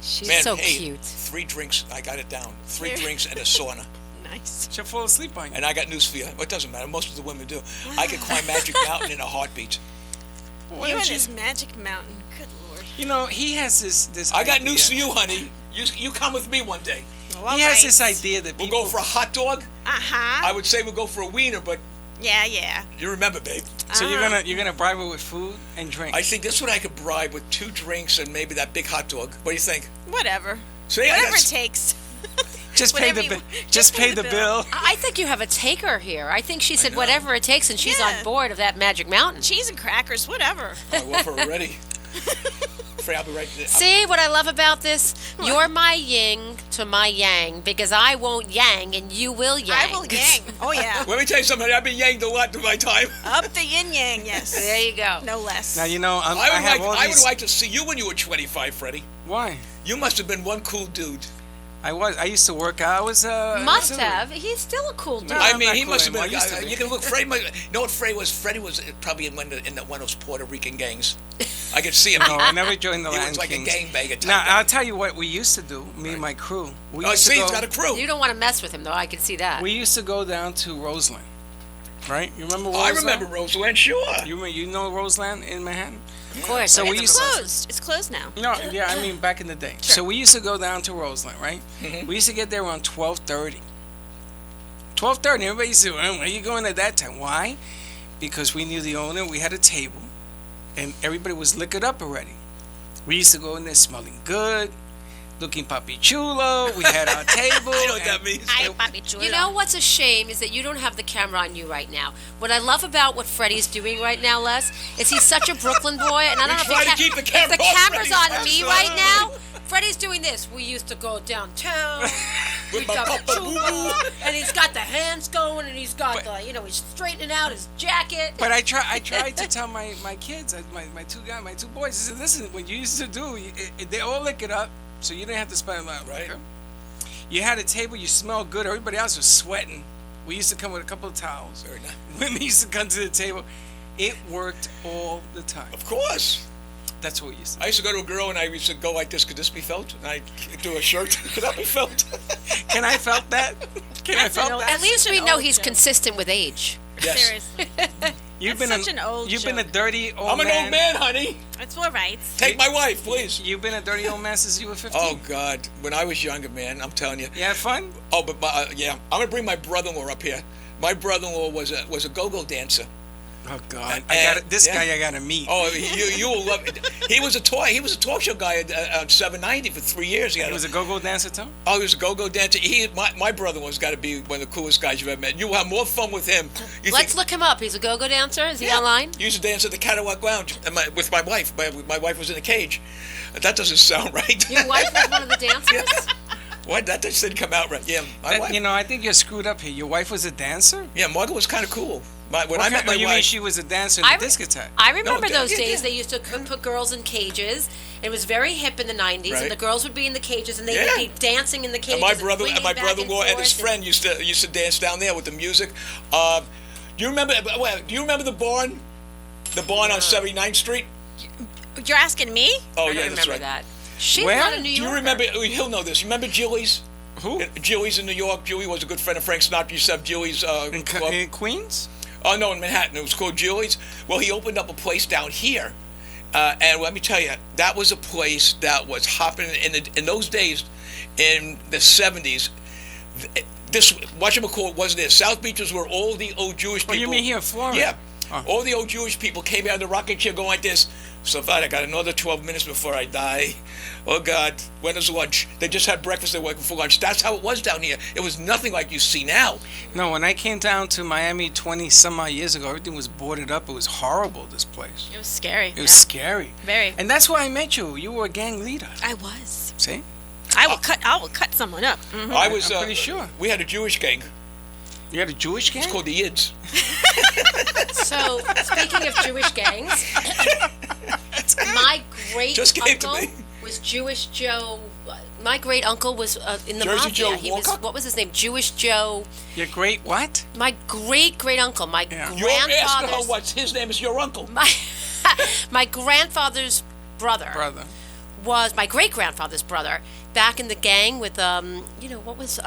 She's Man, so hey, cute. 3 drinks, I got it down. 3 drinks and a sauna. Nice. She'll fall asleep on you. And I got news for you. Well, it doesn't matter. Most of the women do. I could climb Magic Mountain in a heartbeat. You and this magic mountain. Good Lord. You know, he has this I got idea. news for you, honey. You come with me one day. Well, He has this idea that We'll go for a hot dog. Uh-huh. I would say we'll go for a wiener, but Yeah. you remember, babe. So you're gonna bribe her with food and drink. I think this one I could bribe with 2 drinks and maybe that big hot dog. What do you think? Whatever. See, Whatever it takes. Just pay the bill. Just pay the bill. I think you have a taker here. I think she said whatever it takes, and she's on board of that Magic Mountain. Cheese and crackers, whatever. I want her already. Frey, I'll be right there. See what I love about this? You're my yin to my yang, because I won't yang and you will yang. I will yang. Oh, yeah. Let me tell you something. I've been yanged a lot through my time. Up the yin yang, yes. There you go. No less. Now you know I would like to see you when you were 25, Freddie. Why? You must have been one cool dude. I used to work. I was Must have. He's still a cool dude. No, I I'm mean, not he cool must have been. anymore. I used to be. You can look. Freddie. You know what Freddie was? Freddie was probably in one of those Puerto Rican gangs. I could see him. No, I never joined the He Latin was like Kings. a gangbanger type Now guy. I'll tell you what we used to do. Me and my crew. We Oh, used see, to he's go, got a crew. You don't want to mess with him, though. I can see that. We used to go down to Roseland, right? You remember Oh, Roseland? I remember Roseland, sure. You know Roseland in Manhattan? Of course. So we It's used to, closed. It's closed now. no, yeah, I mean back in the day. So we used to go down to Roseland, right? Mm-hmm. We used to get there around 12:30. 12:30. Everybody used to say, "Where are you going at that time?" Why? Because we knew the owner. We had a table, and everybody was liquored up already. We used to go in there smelling good, looking papi chulo. We had our table. I know what that means. Ay, papi chulo. You know what's a shame is that you don't have the camera on you right now. What I love about what Freddie's doing right now, Les, is he's such a Brooklyn boy, and I don't know try to if keep the camera if the off camera's Freddie's on me face. right now. Freddie's doing this. We used to go downtown. With my got papa the boo-boo. and he's got the hands going, and he's got he's straightening out his jacket. But I tried to tell my kids, my two boys, I said, listen, what you used to do, they all lick it up, so you didn't have to spend a lot. Right. You had a table, you smelled good, everybody else was sweating. We used to come with a couple of towels. Very nice. Women used to come to the table. It worked all the time. Of course. That's what we used to do. I used to go to a girl and I used to go like this. Could this be felt? And I do a shirt. Could that be felt? Can I felt that? Can I felt that? At least we know he's consistent with age. Yes. Seriously. You've That's been such an old You've been a joke. dirty old I'm man. an old man, honey. It's all right. Take my wife, please. You've been a dirty old man since you were 15. Oh, God. When I was younger, man, I'm telling you. You had fun? Oh, but yeah. I'm going to bring my brother-in-law up here. My brother-in-law was a go-go dancer. Oh God! And- This yeah. guy I gotta meet. Oh, you will love it. He was a talk show guy on 790 for 3 years. He was a go-go dancer too. Oh, he was a go-go dancer. My brother's got to be one of the coolest guys you've ever met. You will have more fun with him. Let's look him up. He's a go-go dancer. Is he online? He used to dance at the Catawalk Lounge with my wife. My wife was in a cage. That doesn't sound right. Your wife was one of the dancers? What? That just didn't come out right. Yeah, my wife. You know, I think you're screwed up here. Your wife was a dancer? Yeah, Margaret was kind of cool. When I met my you wife, mean she was a dancer in the discotheque? I remember No, those yeah, days. yeah. They used to put girls in cages. It was very hip in the 90s, Right. and the girls would be in the cages, and they Yeah. would be dancing in the cages. and my brother, swinging and my back brother-in-law, and his forth friend used to dance down there with the music. Do you remember? Do you remember the barn? The barn on 79th Street. You're asking me? Oh I yeah, don't that's remember right. that. She's Where? not a New Do you Yorker. remember? He'll know this. You remember Julie's? Who? Julie's in New York. Julie was a good friend of Frank Sinatra. Used to have Julie's club. In Queens? Oh no, in Manhattan. It was called Julie's. Well, he opened up a place down here, and let me tell you, that was a place that was hopping in those days, in the 70s. This whatchamacallit wasn't there. South Beach was where all the old Jewish people. Oh, you mean here in Florida? Yeah. Oh. All the old Jewish people came out of the rocking chair going like this. So far, I got another 12 minutes before I die. Oh, God, when is lunch? They just had breakfast. They're working for lunch. That's how it was down here. It was nothing like you see now. No, when I came down to Miami 20-some-odd years ago, everything was boarded up. It was horrible, this place. It was scary. It was scary. Very. And that's why I met you. You were a gang leader. I was. See? I will cut someone up. Mm-hmm. I was. I'm pretty sure. We had a Jewish gang. You had a Jewish gang? It's called the Yids. So, speaking of Jewish gangs, my great Just came to uncle me. was Jewish Joe. My great uncle was in the Jersey Mafia. Joe He was, Walker? what was his name? Jewish Joe. Your great what? My great uncle. My You're asking her grandfather's. what's his name is your uncle. My grandfather's brother. Was my great grandfather's brother back in the gang with what was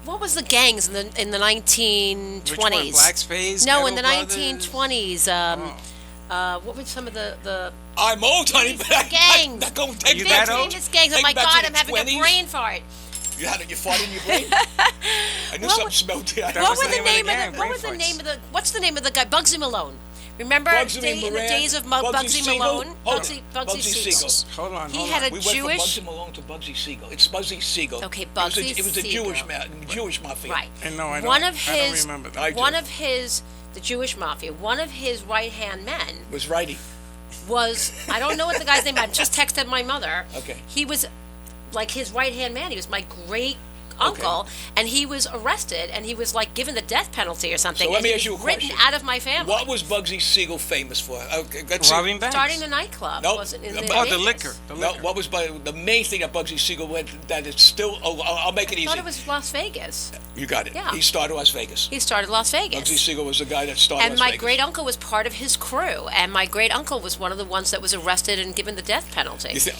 what was the gangs in the 1920s? Which one? Black Spades? No, Ghetto in the Brothers? 1920s. What were some of the I'm old, honey, but gangs? not going to Big take you that old. famous gangs. Oh Take my me back God, to I'm the having 20s. a brain fart. You had you fart in your brain. I knew something smelled here. What was the name of the? What was the name of the? What's the name of the guy? Bugsy Malone. Remember Bugsy in the Moran, days of Bugsy Bugsy Siegel? Malone? Hold Bugsy Bugsy Siegel. Siegel. Hold on. He had a We Jewish. went from Bugsy Malone to Bugsy Siegel. It's Bugsy Siegel. Okay, It was Bugsy a Siegel. Jewish mafia. Right. And no, I don't. One of I don't his. remember that. I do. One of his. The Jewish mafia. One of his right hand men Was righty. was. I don't know what the guy's name. I just texted my mother. Okay. He was like his right hand man. He was my great uncle, and he was arrested, and he was like given the death penalty or something. So let and me he ask you a was written question. out of my family. What was Bugsy Siegel famous for? Okay, let's Robbing see. banks. Starting a nightclub. Nope. Wasn't in Oh, the the Vegas. liquor. No, what was the main thing that Bugsy Siegel went that is still? Oh, I'll make it I easy. thought it was Las Vegas. You got it. Yeah. He started Las Vegas. He started Las Vegas. Bugsy Siegel was the guy that started And Las my Vegas. great uncle was part of his crew, and my great uncle was one of the ones that was arrested and given the death penalty. You think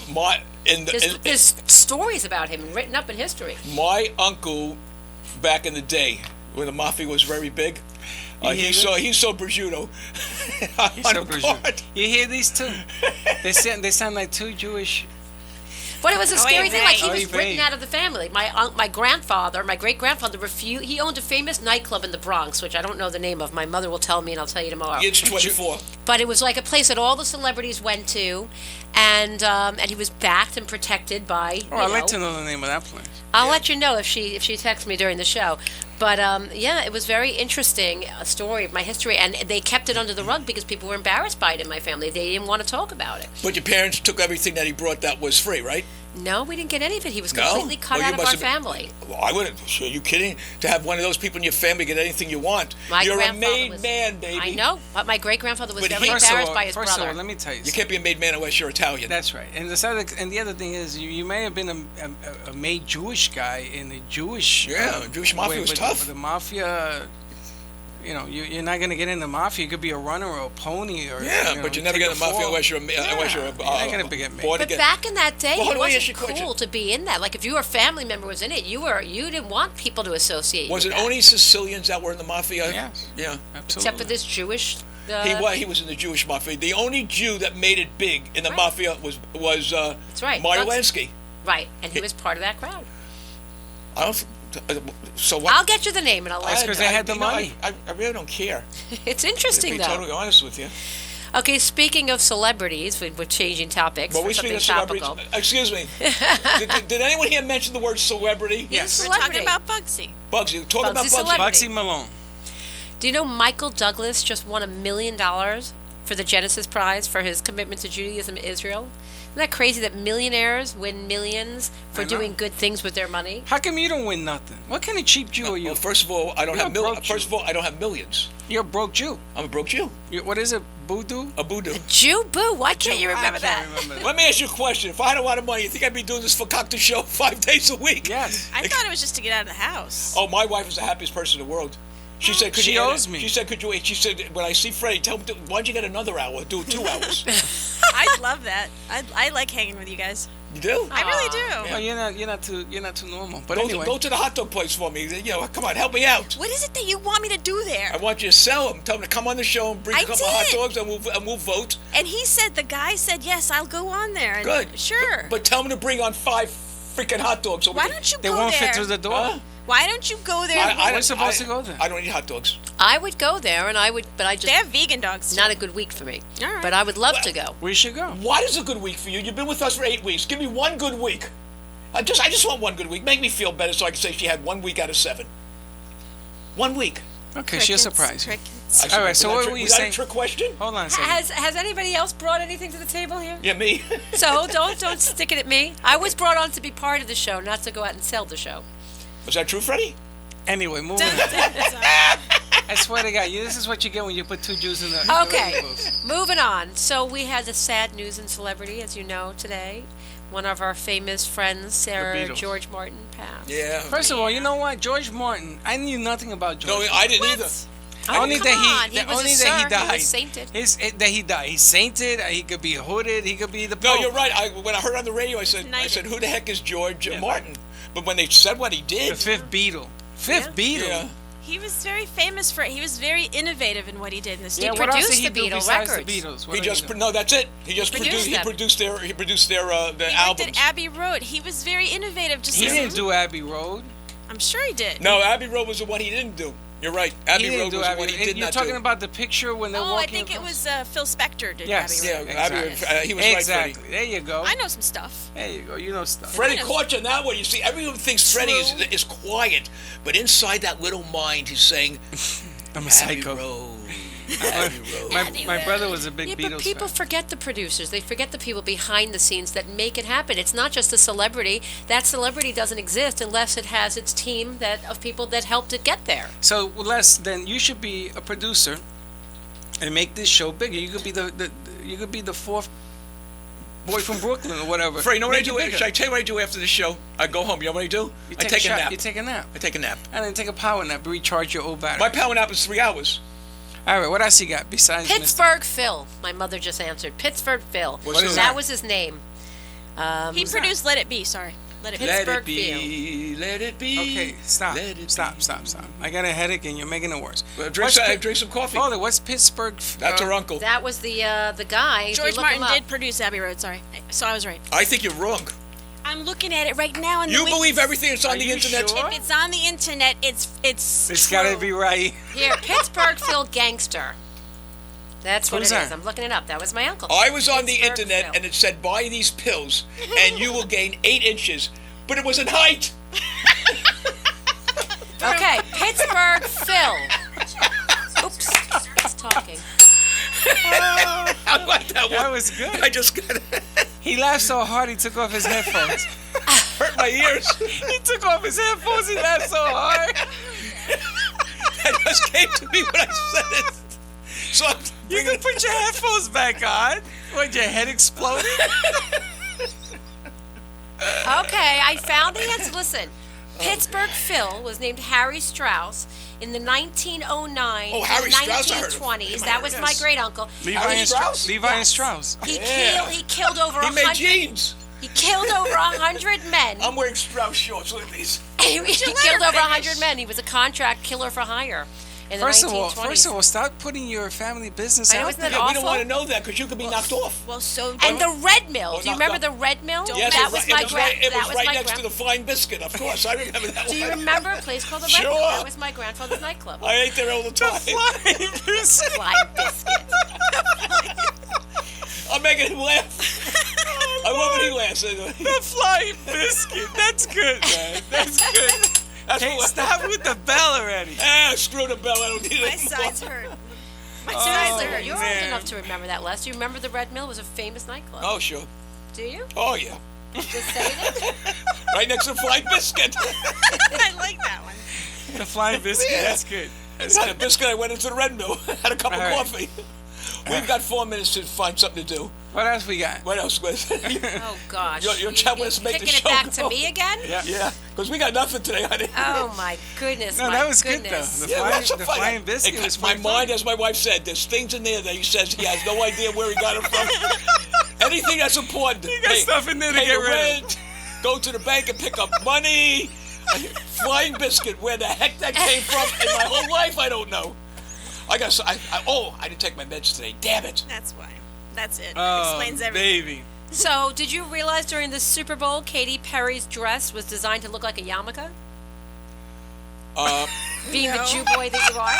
There's stories about him written up in history. my uncle, back in the day when the mafia was very big, he saw prosciutto. He's so prosciutto. You hear these two? They sound like two Jewish. But it was a scary thing. Like he was Oy vey. written out of the family. My grandfather, my great grandfather, refused. He owned a famous nightclub in the Bronx, which I don't know the name of. My mother will tell me, and I'll tell you tomorrow. It's 24. But it was like a place that all the celebrities went to, and he was backed and protected by. Oh, I'd like to know the name of that place. I'll let you know if she texts me during the show. But yeah, it was very interesting story of my history, and they kept it under the rug because people were embarrassed by it in my family. They didn't want to talk about it. But your parents took everything that he brought that was free, right? No, we didn't get any of it. He was No? completely cut Well, you out of must our have been- family. Well, I wouldn't. Are you kidding? To have one of those people in your family get anything you want. My You're a grandfather made was- man, baby. I know, but my great grandfather was But very he- embarrassed by his First of brother. all, let me tell you. You can't be a made man unless you're Italian. That's right. And the other thing is, you may have been a made Jewish guy in the Jewish. Yeah, Jewish mafia was tough. The mafia. You know, you're not going to get in the mafia. You could be a runner or a pony or. Yeah, but you never get in the mafia unless you're a not going to get made. But back in that day, Well, it hold on, let me wasn't ask you a question. cool to be in that. Like if you were a family member was in it, you didn't want people to associate. Was you it with that. only Sicilians that were in the mafia? Yes. Yeah. Except for this Jewish. He was in the Jewish mafia. The only Jew that made it big in the mafia was That's right. Meyer That's- Lansky. Right, and he was part of that crowd. I don't. So what? I'll get you the name and I'll let you know. I really don't care. It's interesting To be though. totally honest with you. Okay, speaking of celebrities, we're changing topics Well, for we speak something of celebrities. topical. Excuse me. did anyone here mention the word celebrity? Yes. We're talking about Bugsy. Bugsy. Talking about Bugsy Bugsy. celebrity. Bugsy Malone. Do you know Michael Douglas just won $1 million for the Genesis Prize for his commitment to Judaism and Israel? Isn't that crazy that millionaires win millions for I know. doing good things with their money? How come you don't win nothing? What kind of cheap Jew are you? Well, first of all, I don't You're have a broke millions. First of all, I don't have millions. You're a broke Jew. I'm a broke Jew. What is it? Voodoo? A voodoo. Jew boo, why can't you remember that? Let me ask you a question. If I had a lot of money, you think I'd be doing this for Cocktail Show 5 days a week? Yes. I thought it was just to get out of the house. Oh, my wife is the happiest person in the world. She said, "Could She you owes me. She said, "Could you wait?" She said, "When I see Freddie, tell him why don't you get another hour? Do 2 hours." I love that. I like hanging with you guys. You do? I really do. Well, you're not too normal. But Go, anyway, go to the hot dog place for me. You know, come on, help me out. What is it that you want me to do there? I want you to sell them. Tell them to come on the show and bring I a couple of hot did. dogs, and we'll vote. And the guy said, yes, I'll go on there. And Good. Sure. But tell them to bring on 5 freaking hot dogs. So Why don't you they go won't there? fit through the door. Huh? Why don't you go there? We're supposed to go there. I don't eat hot dogs. I would go there, and I would, but I just... They have vegan dogs, too. Not a good week for me. All right. But I would love to go. We should go. What is a good week for you? You've been with us for 8 weeks. Give me one good week. I just want one good week. Make me feel better so I can say she had 1 week out of 7. 1 week. Okay, she'll surprise you. Crickets. All right, so what were you Was that saying? a trick question? Hold on a second. Has anybody else brought anything to the table here? Yeah, me. So don't stick it at me. I was brought on to be part of the show, not to go out and sell the show. Was that true, Freddie? Anyway, moving on. I swear to God, this is what you get when you put 2 Jews in the... Okay, moving on. So we had the sad news in celebrity, as you know, today. One of our famous friends, Sarah George Martin, passed. Yeah. First of all, you know what? George Martin, I knew nothing about George. No, I didn't either. Only that he died. He was sainted. That he died. He's sainted. He could be hooded. He could be the No, Pope. you're right. When I heard on the radio, I said, who the heck is George Martin? But when they said what he did... The fifth Beatle. Fifth Beatle? Yeah. He was very famous for it. He was very innovative in what he did in the Yeah, studio. what else did produced he the do Beatle besides records. the Beatles? What He did just do? no, that's it. He just produced produced their He albums. did Abbey Road. He was very innovative. Just He as- didn't do Abbey Road. I'm sure he did. No, Abbey Road was the one he didn't do. You're right. Abbey He didn't Road do was the Abbey one Road. he did You're not talking do. about the picture when they're Oh, I walking think it across? was Phil Spector did Yes. Abbey Road. He was exactly. right, Freddie. There you go. I know some stuff. There you go. You know stuff. Freddie caught you in that one. You see, everyone thinks Freddie is quiet, but inside that little mind, he's saying, I'm a Abbey psycho. Road. Abbey Road. My brother was a big Yeah, Beatles but people fan. forget the producers. They forget the people behind the scenes that make it happen. It's not just a celebrity. That celebrity doesn't exist unless it has its team of people that helped it get there. So, Les, then you should be a producer and make this show bigger. You could be the fourth boy from Brooklyn or whatever. Freddie, you know what I Make it do? bigger. Should I tell you what I do after the show? I go home. You know what I do? You I take a nap. You take a nap. I take a nap. And then take a power nap. Recharge your old battery. My power nap is 3 hours. All right, what else you got besides Pittsburgh Phil. My mother just answered. Pittsburgh Phil. What is that that? was his name. He produced Let It Be. Sorry. Let It Be. Let it Pittsburgh be. Let it be. Okay, stop. Let it Stop. I got a headache and you're making it worse. Well, drink some coffee. Hold it. What's Pittsburgh? That's her uncle. That was the guy. George If you look Martin him up- did produce Abbey Road. Sorry. So I was right. I think you're wrong. I'm looking at it right now. You believe everything that's on the internet? Sure? If it's on the internet, it's It's true. got to be right. Here, Pittsburgh Phil Gangster. That's what Who's it that? is. I'm looking it up. That was my uncle. I was on the Pittsburgh internet Phil. and it said buy these pills and you will gain 8 inches, but it was in height. Okay, Pittsburgh Phil. Oops, it's talking. I like that one. That was good. I just got He laughed so hard he took off his headphones. hurt my ears. He took off his headphones. He laughed so hard. That just came to me when I said it. So I'm You can put your headphones back on. What, your head exploded? Okay, I found the answer. Listen, Pittsburgh Phil was named Harry Strauss in the 1909 Oh, Harry and Strauss, I heard of him. 1920s. That was my great uncle. Levi and Strauss? Levi and Strauss. He killed over He made 100. jeans. He killed over 100 men. I'm wearing Strauss shorts. Look at these. He killed over 100 men. He was a contract killer for hire in the 1920s. First of all, stop putting your family business I know, out isn't there. that Yeah, we don't awful? want to know that because you could be knocked off. Well, so And the Red Mill. Oh, Do you knocked remember off. the Red Mill? Yes, that it was my it was right next to grand. the Flying Biscuit. Of course, I remember that Do you one. remember a place called the Red Sure. Mill? That was my grandfather's nightclub. I ate there all the time. Flying Biscuit. I'm making him laugh. I love when he laughs. The Flying Biscuit. That's good, man. That's good. That's Hey, what- stop with the bell already. Screw the bell. I don't need my it. sides hurt. My Oh, sides hurt. You're old man. enough to remember that, Les. Do you remember the Red Mill was a famous nightclub? Oh, sure. Do you? Oh, yeah. Just saying it? Right next to the Flying Biscuit. I like that one. The Flying Biscuit. Yeah. That's good. I had a biscuit. I went into the Red Mill. Had a cup of All right. coffee. We've got 4 minutes to find something to do. What else we got? What else, Liz? Oh, gosh. Your chat wants to make the Kicking show it back go. to me again? Yeah, because we got nothing today, honey. Oh, my goodness. No, my that was goodness. good, though. What's so The funny? flying biscuit was My pretty mind, fun. as my wife said, there's things in there that he says he has no idea where he got it from. Anything that's important. You got stuff in there to pay get the rid of. rent, go to the bank and pick up money. Flying biscuit, where the heck that came from in my whole life, I don't know. I didn't take my meds today. Damn it. That's why. That's it. Oh, Explains everything. baby. So, did you realize during the Super Bowl, Katy Perry's dress was designed to look like a yarmulke? Being the Jew boy that you are?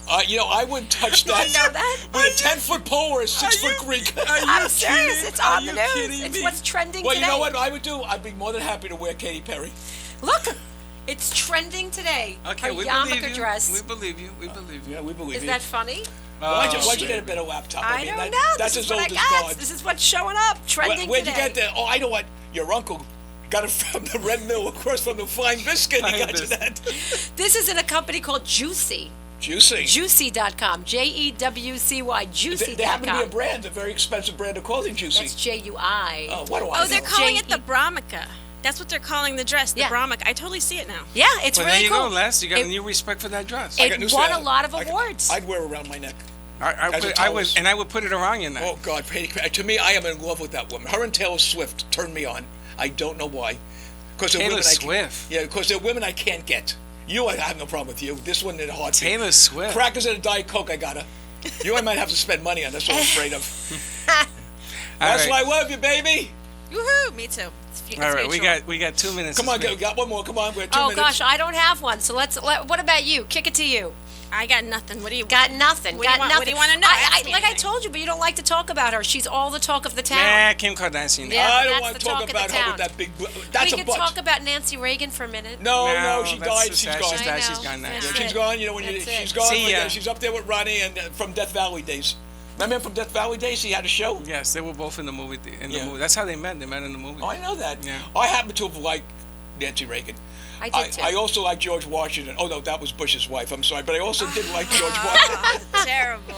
I wouldn't touch that. You know that? With a 10-foot pole or a 6-foot Greek. I'm serious. It's on the news. It's what's trending Well, today. you know what I would do? I'd be more than happy to wear Katy Perry. Look, it's trending today. Okay, Her we yarmulke believe you. dress. We believe you. We believe you. Yeah, we believe Is you. that funny? Why'd you get a better laptop? I don't know. That's This is as what old I as got. God. This is what's showing up, trending Where'd you today. get that? Oh, I know what. Your uncle got it from the Red Mill, of course, from the Flying Biscuit. He got you that. This is in a company called Juicy. Juicy. Juicy.com. Jewcy. Juicy.com. They happen to be a brand, a very expensive brand of clothing, Juicy. That's Jui. Oh, what do I know? Oh, they're calling it the Brahmica. That's what they're calling the dress, the Brahmica. I totally see it now. Yeah, it's Well, really there you cool. go, Les. You got a new respect for that dress. It won a lot of awards. I'd wear it around my neck. I would put it around your neck. Oh, God. To me, I am in love with that woman. Her and Taylor Swift turned me on. I don't know why. Taylor Swift? Yeah, because they're women I can't get. You, I have no problem with you. This one in a heartbeat. Taylor Swift. Crackers and a Diet Coke, I got her. You, I might have to spend money on. That's what I'm afraid of. That's why I love you, baby. Woohoo! Me too. All right, we got 2 minutes. Come on, we got one more. Come on, we're 2 minutes. Oh, gosh, I don't have one. So what about you? Kick it to you. I got nothing. What do you got? Nothing. What got do you want, nothing. What do you want to know? Like I told you, but you don't like to talk about her. She's all the talk of the town. Yeah, Kim Kardashian. Yeah, I don't that's want the to talk talk of about the her town. with that big. That's we a could butt. talk about Nancy Reagan for a minute. No, she that's died. too She's sad. gone. She's died. She's gone now. That's She's it. gone. You know when That's it. she's gone. See ya. She's up there with Ronnie and from Death Valley days. Remember him from Death Valley days? He had a show. Yes, they were both in the movie. That's how they met. They met in the movie. Oh, I know that. Yeah. I happen to have liked Nancy Reagan. I did too. I also like George Washington. Oh no, that was Bush's wife. I'm sorry, but I also did like George Washington. Terrible.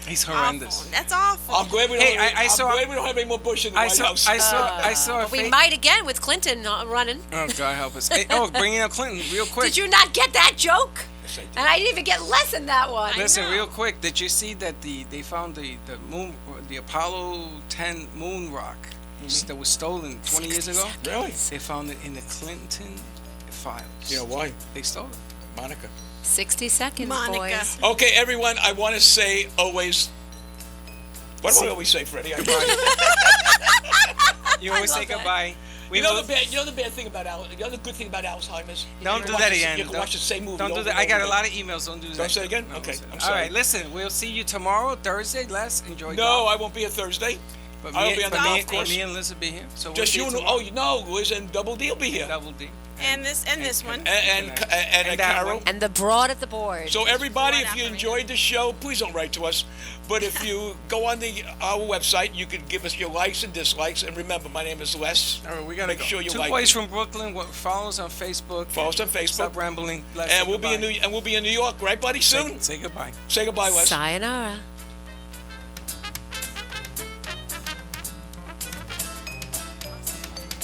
He's horrendous. Awful. That's awful. I'm glad we don't. I'm glad we don't have any more Bush in the White House. I saw. We might again with Clinton running. Oh, God help us. Hey, bringing up Clinton real quick. Did you not get that joke? And I didn't even get less than that one. Listen, real quick. Did you see that they found the moon, the Apollo 10 moon rock that was stolen 20 years ago? Really? They found it in the Clinton files. You know why? They stole it. Monica. 60 seconds, boys. Okay, everyone. I want to say always. What do I always say, Freddie? You always say goodbye. You know the bad thing about the good thing about Alzheimer's. Don't do that again. You can watch the same movie. Don't do that. I got a lot of emails. Don't do that. Don't say it again. No, Okay, I'm All sorry. right, listen. We'll see you tomorrow, Thursday. Les, enjoy. No, golf. I won't be here Thursday. But I'll be on the golf course. Me and Liz will be here. So Just we'll you see and tomorrow. Liz and Double D will be here. Double D. And this one. And Carol. And the broad at the board. So everybody, if you enjoyed the show, please don't write to us. But if you go on our website, you can give us your likes and dislikes. And remember, my name is Les. All right, we gotta Make go. sure you Two like boys it. from Brooklyn. Follow us on Facebook. Follow us on Facebook. Stop rambling. Les, And say we'll be in New York, right, buddy? Soon. Say goodbye. Say goodbye, Les. Sayonara.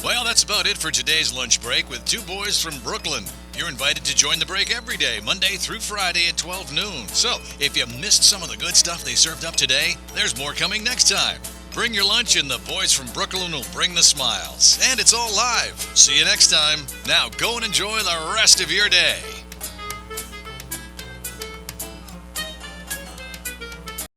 Well, that's about it for today's lunch break with two boys from Brooklyn. You're invited to join the break every day, Monday through Friday at 12 noon. So, if you missed some of the good stuff they served up today, there's more coming next time. Bring your lunch and the boys from Brooklyn will bring the smiles. And it's all live. See you next time. Now go and enjoy the rest of your day.